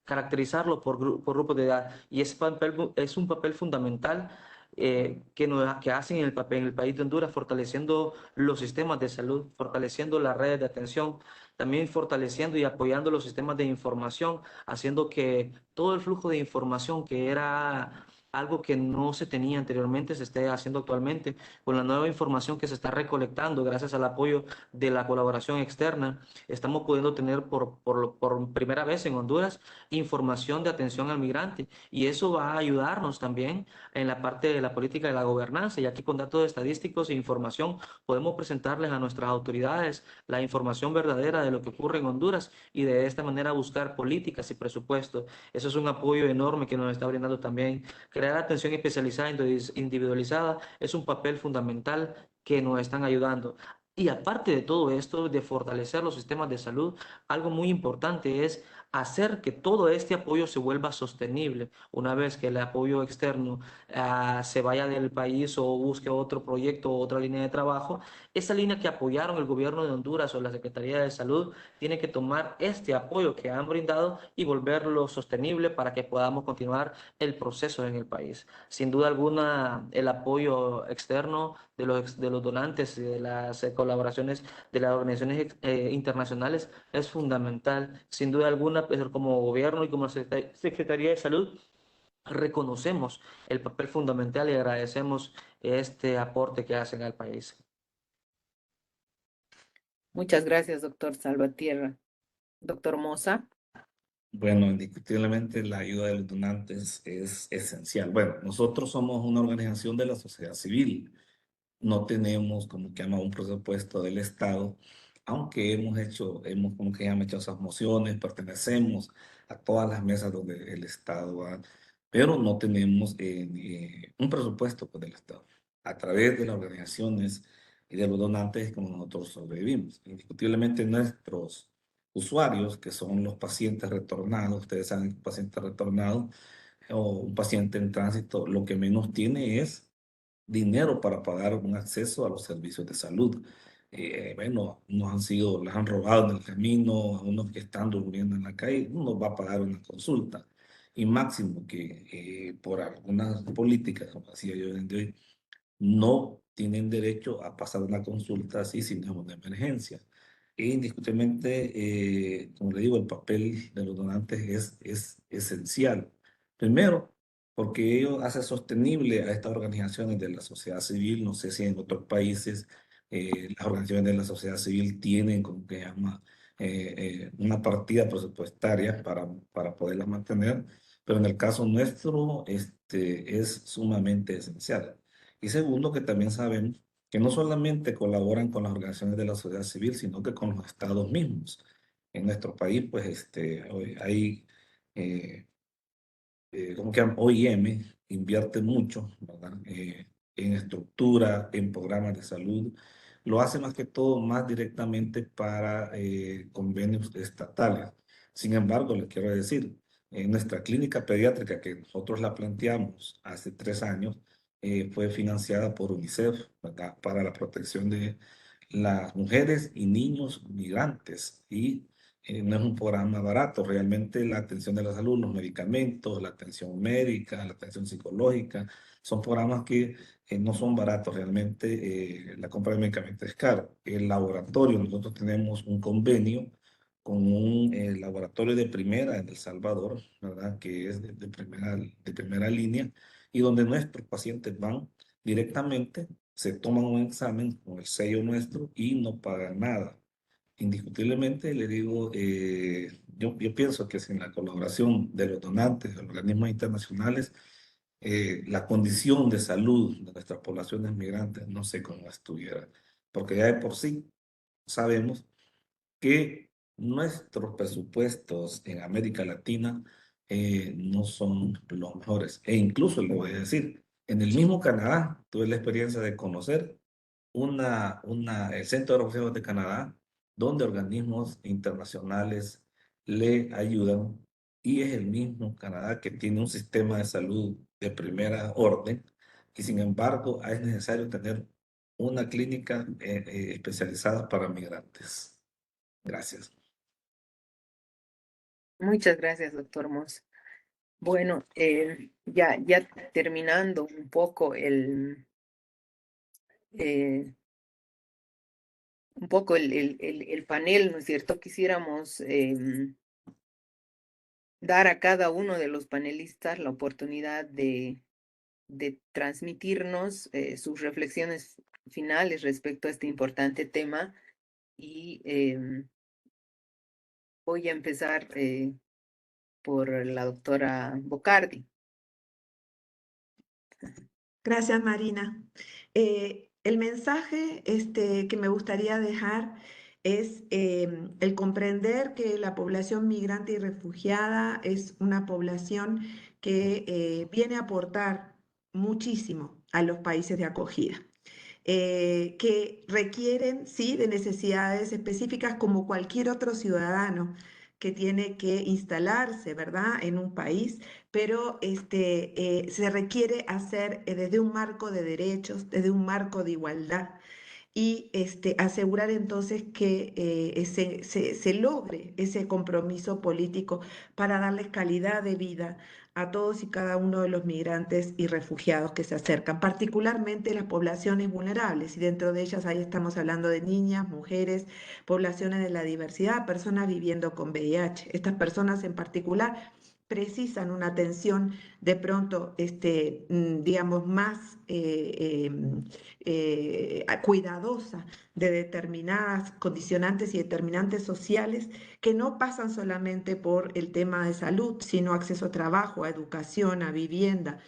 caracterizarlo por grupos de edad. Y ese papel es un papel fundamental que hacen en el país de Honduras, fortaleciendo los sistemas de salud, fortaleciendo las redes de atención, también fortaleciendo y apoyando los sistemas de información, haciendo que todo el flujo de información que era algo que no se tenía anteriormente se esté haciendo actualmente con la nueva información que se está recolectando gracias al apoyo de la colaboración externa. Estamos pudiendo tener por primera vez en Honduras información de atención al migrante y eso va a ayudarnos también en la parte de la política de la gobernanza y aquí con datos estadísticos e información podemos presentarles a nuestras autoridades la información verdadera de lo que ocurre en Honduras y de esta manera buscar políticas y presupuestos. Eso es un apoyo enorme que nos está brindando también. Crear atención especializada, individualizada, es un papel fundamental que nos están ayudando. Y aparte de todo esto, de fortalecer los sistemas de salud, algo muy importante es hacer que todo este apoyo se vuelva sostenible. Una vez que el apoyo externo se vaya del país o busque otro proyecto o otra línea de trabajo, esa línea que apoyaron el gobierno de Honduras o la Secretaría de Salud tiene que tomar este apoyo que han brindado y volverlo sostenible para que podamos continuar el proceso en el país. Sin duda alguna, el apoyo externo de los donantes y de las colaboraciones de las organizaciones internacionales es fundamental. Sin duda alguna, pues, como gobierno y como Secretaría de Salud, reconocemos el papel fundamental y agradecemos este aporte que hacen al país. Muchas gracias, doctor Salvatierra. Doctor Moza. Bueno, indiscutiblemente la ayuda de los donantes es esencial. Bueno, nosotros somos una organización de la sociedad civil. No tenemos como que llama un presupuesto del Estado, aunque hemos como que llama hecho esas mociones, pertenecemos a todas las mesas donde el Estado va, pero no tenemos un presupuesto pues, del Estado. A través de las organizaciones y de los donantes es como nosotros sobrevivimos. Indiscutiblemente nuestros usuarios, que son los pacientes retornados, ustedes saben que un paciente retornado o un paciente en tránsito, lo que menos tiene es dinero para pagar un acceso a los servicios de salud. Bueno, les han robado en el camino, a unos que están durmiendo en la calle, uno va a pagar una consulta. Y máximo que por algunas políticas, como decía yo hoy, no tienen derecho a pasar una consulta así sin es una emergencia. E indiscutiblemente, como le digo, el papel de los donantes es esencial. Primero, porque ello hace sostenible a estas organizaciones de la sociedad civil. No sé si en otros países las organizaciones de la sociedad civil tienen, como que llama, una partida presupuestaria para poderlas mantener, pero en el caso nuestro es sumamente esencial. Y segundo, que también sabemos que no solamente colaboran con las organizaciones de la sociedad civil, sino que con los estados mismos. En nuestro país, pues, hoy hay, como que OIM invierte mucho, ¿verdad? En estructura, en programas de salud, lo hace más que todo más directamente para convenios estatales. Sin embargo, les quiero decir, en nuestra clínica pediátrica, que nosotros la planteamos hace 3 años, fue financiada por UNICEF, ¿verdad? Para la protección de las mujeres y niños migrantes. Y no es un programa barato, realmente la atención de la salud, los medicamentos, la atención médica, la atención psicológica, son programas que no son baratos, realmente la compra de medicamentos es cara. El laboratorio, nosotros tenemos un convenio con un laboratorio de primera en El Salvador, ¿verdad? Que es de primera línea, y donde nuestros pacientes van directamente, se toman un examen con el sello nuestro y no pagan nada. Indiscutiblemente, le digo, yo pienso que sin la colaboración de los donantes, de los organismos internacionales, la condición de salud de nuestras poblaciones migrantes no sé cómo estuviera, porque ya de por sí sabemos que nuestros presupuestos en América Latina no son los mejores. E incluso le voy a decir, en el mismo Canadá tuve la experiencia de conocer el Centro de Refugiados de Canadá, donde organismos internacionales le ayudan, y es el mismo Canadá que tiene un sistema de salud de primera orden, y sin embargo es necesario tener una clínica especializada para migrantes. Gracias. Muchas gracias, doctor Mos. Bueno, ya terminando un poco el panel, ¿no es cierto? Quisiéramos dar a cada uno de los panelistas la oportunidad de transmitirnos sus reflexiones finales respecto a este importante tema, y voy a empezar por la doctora Bocardi. Gracias, Marina. El mensaje que me gustaría dejar es el comprender que la población migrante y refugiada es una población que viene a aportar muchísimo a los países de acogida. Que requieren, sí, de necesidades específicas como cualquier otro ciudadano que tiene que instalarse, ¿verdad?, en un país, pero se requiere hacer desde un marco de derechos, desde un marco de igualdad, y asegurar entonces que se logre ese compromiso político para darles calidad de vida a todos y cada uno de los migrantes y refugiados que se acercan, particularmente las poblaciones vulnerables, y dentro de ellas ahí estamos hablando de niñas, mujeres, poblaciones de la diversidad, personas viviendo con VIH. Estas personas en particular precisan una atención de pronto, digamos, más cuidadosa de determinadas condicionantes y determinantes sociales que no pasan solamente por el tema de salud, sino acceso a trabajo, a educación, a vivienda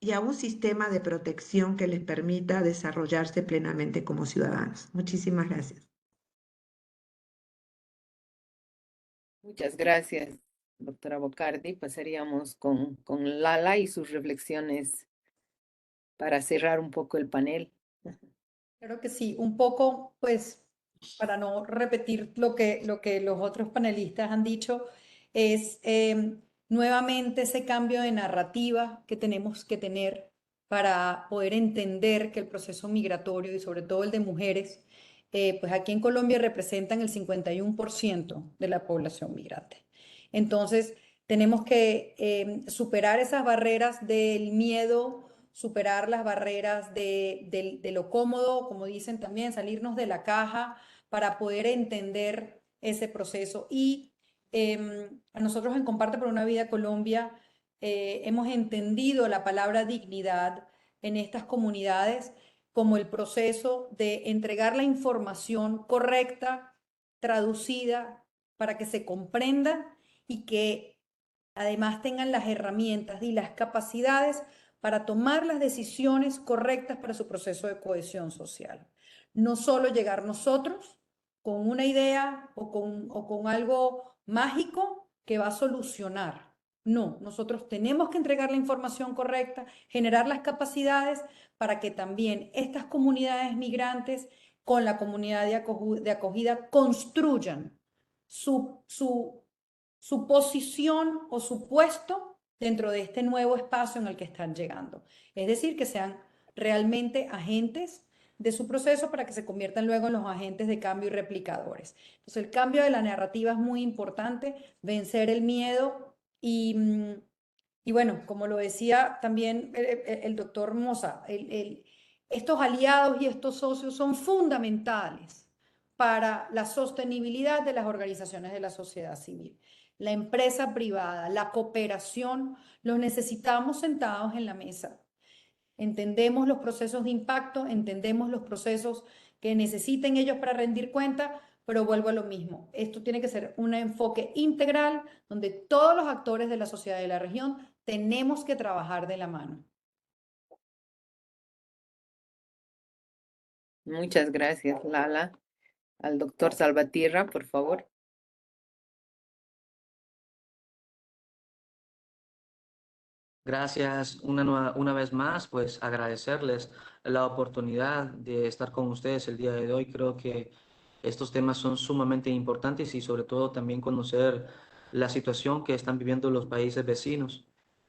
y a un sistema de protección que les permita desarrollarse plenamente como ciudadanos. Muchísimas gracias. Muchas gracias, doctora Bocardi. Pasaríamos con Lala y sus reflexiones para cerrar un poco el panel. Claro que sí, un poco, pues, para no repetir lo que los otros panelistas han dicho, es nuevamente ese cambio de narrativa que tenemos que tener para poder entender que el proceso migratorio, y sobre todo el de mujeres, pues aquí en Colombia representan el 51% de la población migrante. Entonces, tenemos que superar esas barreras del miedo, superar las barreras de lo cómodo, como dicen también, salirnos de la caja para poder entender ese proceso. Y a nosotros en Comparte por una Vida Colombia hemos entendido la palabra dignidad en estas comunidades como el proceso de entregar la información correcta, traducida, para que se comprenda y que además tengan las herramientas y las capacidades para tomar las decisiones correctas para su proceso de cohesión social. No solo llegar nosotros con una idea o con algo mágico que va a solucionar. No, nosotros tenemos que entregar la información correcta, generar las capacidades para que también estas comunidades migrantes con la comunidad de acogida construyan su posición o su puesto dentro de este nuevo espacio en el que están llegando. Es decir, que sean realmente agentes de su proceso para que se conviertan luego en los agentes de cambio y replicadores. Entonces, el cambio de la narrativa es muy importante, vencer el miedo y bueno, como lo decía también el doctor Mosa, estos aliados y estos socios son fundamentales para la sostenibilidad de las organizaciones de la sociedad civil. La empresa privada, la cooperación, los necesitamos sentados en la mesa. Entendemos los procesos de impacto, entendemos los procesos que necesiten ellos para rendir cuenta, pero vuelvo a lo mismo. Esto tiene que ser un enfoque integral donde todos los actores de la sociedad de la región tenemos que trabajar de la mano. Muchas gracias, Lala. Al doctor Salvatierra, por favor. Gracias una vez más, pues agradecerles la oportunidad de estar con ustedes el día de hoy. Creo que estos temas son sumamente importantes y sobre todo también conocer la situación que están viviendo los países vecinos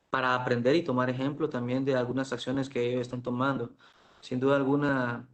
para aprender y tomar ejemplo también de algunas acciones que ellos están tomando. Sin duda alguna,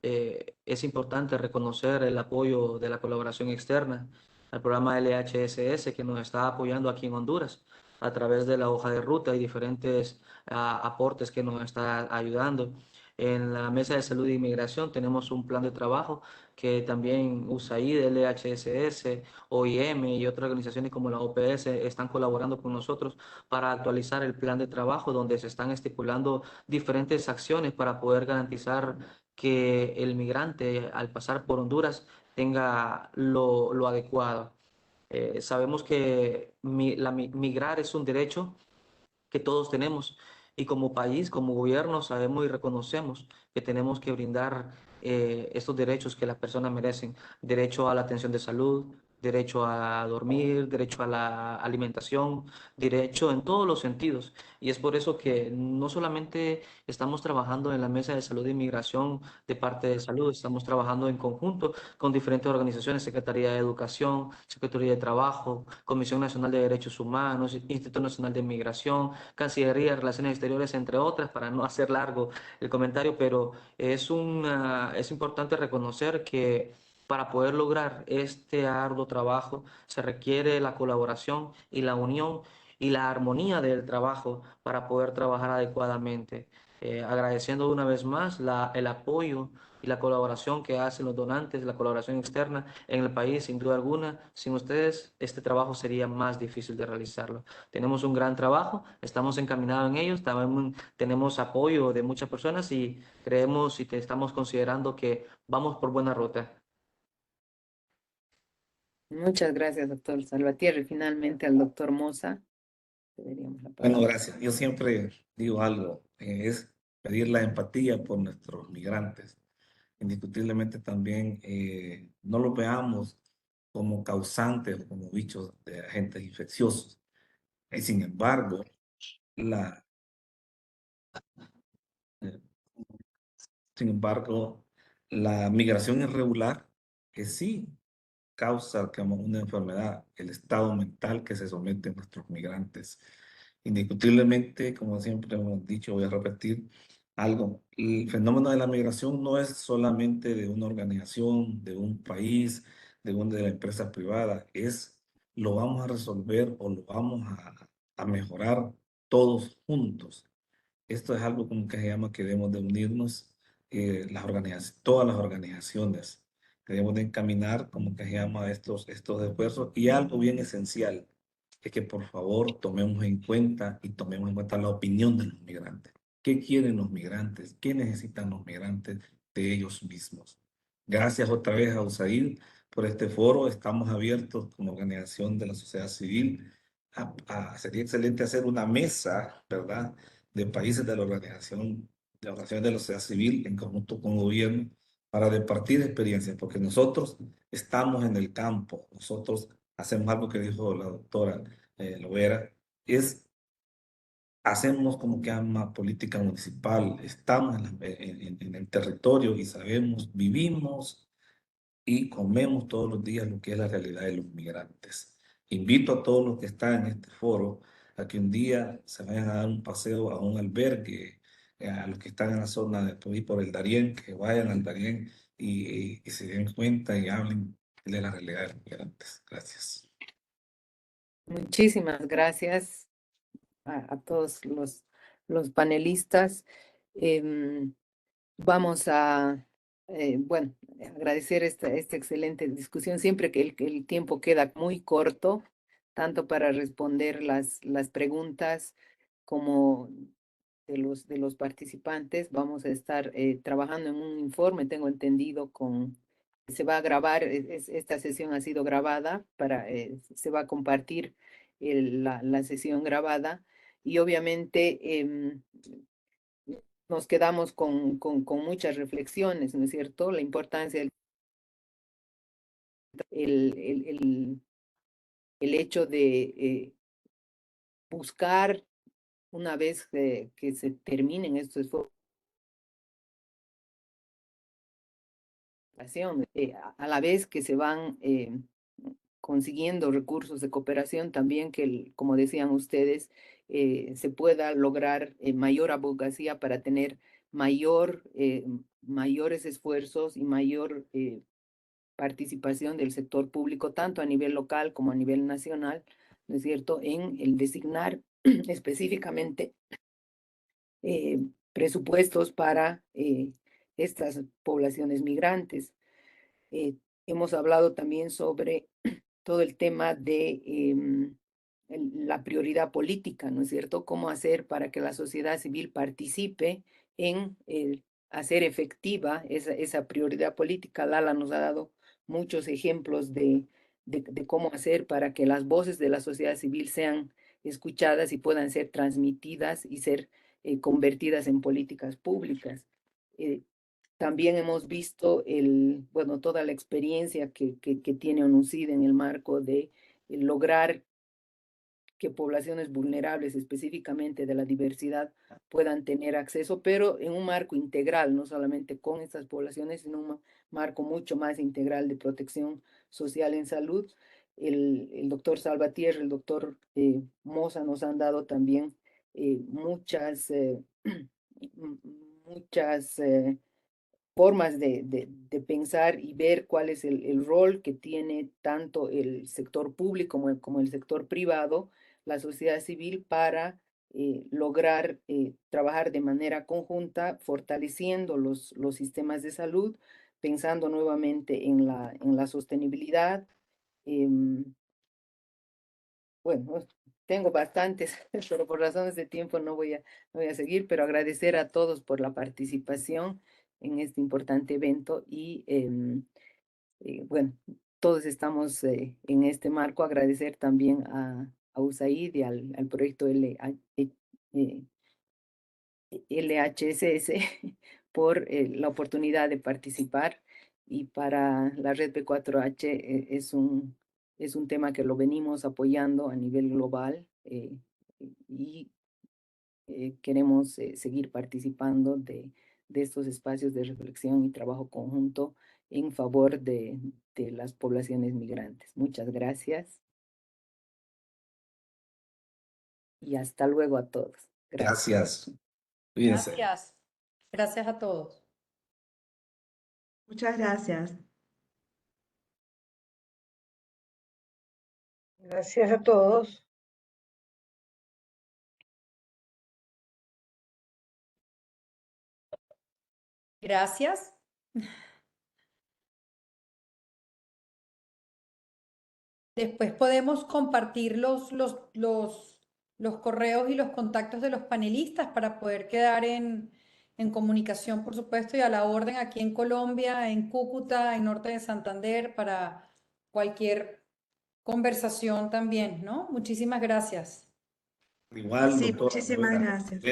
es importante reconocer el apoyo de la colaboración externa al programa LHSS que nos está apoyando aquí en Honduras a través de la hoja de ruta y diferentes aportes que nos está ayudando. En la Mesa de Salud e Inmigración tenemos un plan de trabajo que también USAID, LHSS, OIM y otras organizaciones como la OPS están colaborando con nosotros para actualizar el plan de trabajo donde se están estipulando diferentes acciones para poder garantizar que el migrante al pasar por Honduras tenga lo adecuado. Sabemos que migrar es un derecho que todos tenemos y como país, como gobierno, sabemos y reconocemos que tenemos que brindar estos derechos que las personas merecen. Derecho a la atención de salud, derecho a dormir, derecho a la alimentación, derecho en todos los sentidos. Y es por eso que no solamente estamos trabajando en la Mesa de Salud e Inmigración de parte de salud, estamos trabajando en conjunto con diferentes organizaciones, Secretaría de Educación, Secretaría de Trabajo, Comisión Nacional de Derechos Humanos, Instituto Nacional de Migración, Cancillería de Relaciones Exteriores, entre otras, para no hacer largo el comentario, pero es importante reconocer que para poder lograr este arduo trabajo se requiere la colaboración y la unión y la armonía del trabajo para poder trabajar adecuadamente. Agradeciendo una vez más el apoyo y la colaboración que hacen los donantes, la colaboración externa en el país, sin duda alguna. Sin ustedes, este trabajo sería más difícil de realizarlo. Tenemos un gran trabajo, estamos encaminados en ellos, también tenemos apoyo de muchas personas y creemos y estamos considerando que vamos por buena ruta. Muchas gracias, doctor Salvatierra. Y finalmente al doctor Mosa. Bueno, gracias. Yo siempre digo algo, es pedir la empatía por nuestros migrantes. Indiscutiblemente también no los veamos como causantes o como bichos de agentes infecciosos. Sin embargo, la migración irregular que sí causa como una enfermedad, el estado mental que se someten nuestros migrantes. Indiscutiblemente, como siempre hemos dicho, voy a repetir algo, el fenómeno de la migración no es solamente de una organización, de un país, de una de la empresa privada, lo vamos a resolver o lo vamos a mejorar todos juntos. Esto es algo como que se llama que debemos de unirnos, todas las organizaciones, que debemos de encaminar como que se llama estos esfuerzos. Y algo bien esencial es que por favor tomemos en cuenta la opinión de los migrantes. ¿Qué quieren los migrantes? ¿Qué necesitan los migrantes de ellos mismos? Gracias otra vez a USAID por este foro. Estamos abiertos como organización de la sociedad civil. Sería excelente hacer una mesa, ¿verdad?, de países de la organización de la sociedad civil en conjunto con el gobierno para departir experiencias, porque nosotros estamos en el campo, nosotros hacemos algo que dijo la doctora Lovera, es hacemos como que una política municipal, estamos en el territorio y sabemos, vivimos y comemos todos los días lo que es la realidad de los migrantes. Invito a todos los que están en este foro a que un día se vayan a dar un paseo a un albergue, a los que están en la zona de por el Darién, que vayan al Darién y se den cuenta y hablen de la realidad de los migrantes. Gracias. Muchísimas gracias a todos los panelistas. Vamos a, bueno, agradecer esta excelente discusión. Siempre que el tiempo queda muy corto, tanto para responder las preguntas como de los participantes. Vamos a estar trabajando en un informe, tengo entendido, se va a grabar, esta sesión ha sido grabada, se va a compartir la sesión grabada y obviamente nos quedamos con muchas reflexiones, ¿no es cierto? La importancia el hecho de buscar, una vez que se terminen estos esfuerzos, a la vez que se van consiguiendo recursos de cooperación, también que, como decían ustedes, se pueda lograr mayor abogacía para tener mayores esfuerzos y mayor participación del sector público, tanto a nivel local como a nivel nacional, ¿no es cierto?, en el designar específicamente presupuestos para estas poblaciones migrantes. Hemos hablado también sobre todo el tema de la prioridad política, ¿no es cierto? Cómo hacer para que la sociedad civil participe en hacer efectiva esa prioridad política. Lala nos ha dado muchos ejemplos de cómo hacer para que las voces de la sociedad civil sean escuchadas y puedan ser transmitidas y ser convertidas en políticas públicas. También hemos visto bueno, toda la experiencia que tiene ONUCID en el marco de lograr que poblaciones vulnerables, específicamente de la diversidad, puedan tener acceso, pero en un marco integral, no solamente con estas poblaciones, sino un marco mucho más integral de protección social en salud. El doctor Salvatierra, el doctor Moza nos han dado también muchas formas de pensar y ver cuál es el rol que tiene tanto el sector público como el sector privado, la sociedad civil, para lograr trabajar de manera conjunta, fortaleciendo los sistemas de salud, pensando nuevamente en la sostenibilidad. Bueno, tengo bastantes, pero por razones de tiempo no voy a seguir, pero agradecer a todos por la participación en este importante evento y bueno, todos estamos en este marco. Agradecer también a USAID y al proyecto LHSS por la oportunidad de participar, y para la red P4H es un tema que lo venimos apoyando a nivel global y queremos seguir participando de estos espacios de reflexión y trabajo conjunto en favor de las poblaciones migrantes. Muchas gracias y hasta luego a todos. Gracias. Cuídense. Gracias. Gracias a todos. Muchas gracias. Gracias a todos. Gracias. Después podemos compartir los correos y los contactos de los panelistas para poder quedar en comunicación, por supuesto, y a la orden aquí en Colombia, en Cúcuta, en Norte de Santander, para cualquier conversación también, ¿no? Muchísimas gracias. Igual, Sí, doctora, muchísimas Noela, gracias.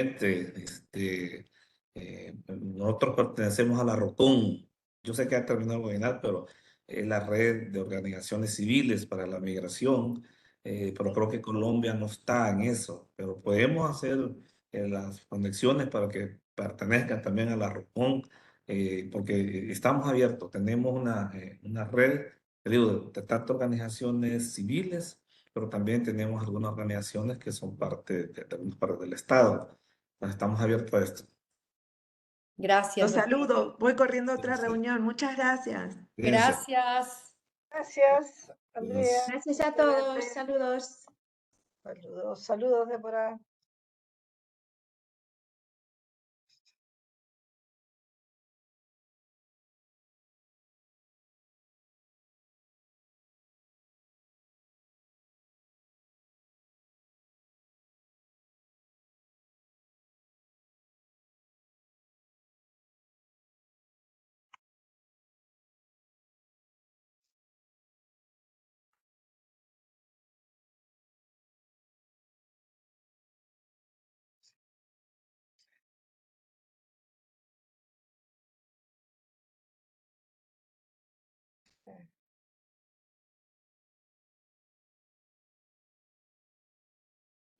nosotros pertenecemos a la ROCON. Yo sé que ha terminado el webinar, pero es la red de organizaciones civiles para la migración. pero creo que Colombia no está en eso, pero podemos hacer las conexiones para que pertenezcan también a la ROCON, porque estamos abiertos, tenemos una red, te digo, de tantas organizaciones civiles, pero también tenemos algunas organizaciones que son parte del Estado. Entonces, estamos abiertos a esto. Gracias, Los doctor. saludo. Voy corriendo a otra Sí. reunión. Muchas gracias. Cuídense. Gracias. Gracias, Andrea. Gracias a todos. Cuídate. Saludos. Saludos, saludos, Débora.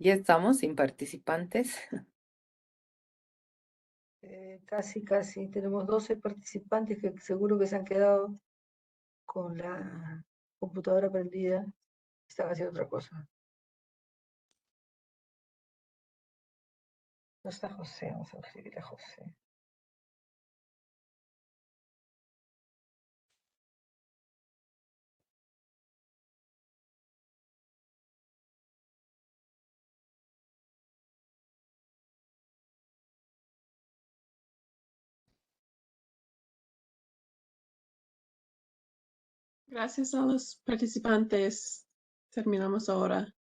Ya estamos sin participantes. Casi. Tenemos 12 participantes que seguro que se han quedado con la computadora prendida. Están haciendo otra cosa. No está José, vamos a escribir a José. Gracias a los participantes. Terminamos ahora.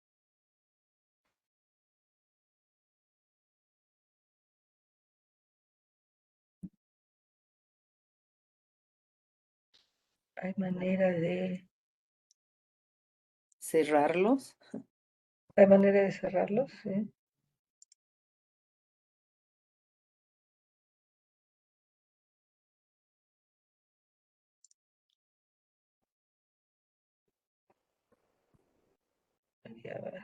Hay manera de Cerrarlos. cerrarlos, ¿sí? Ya, a ver.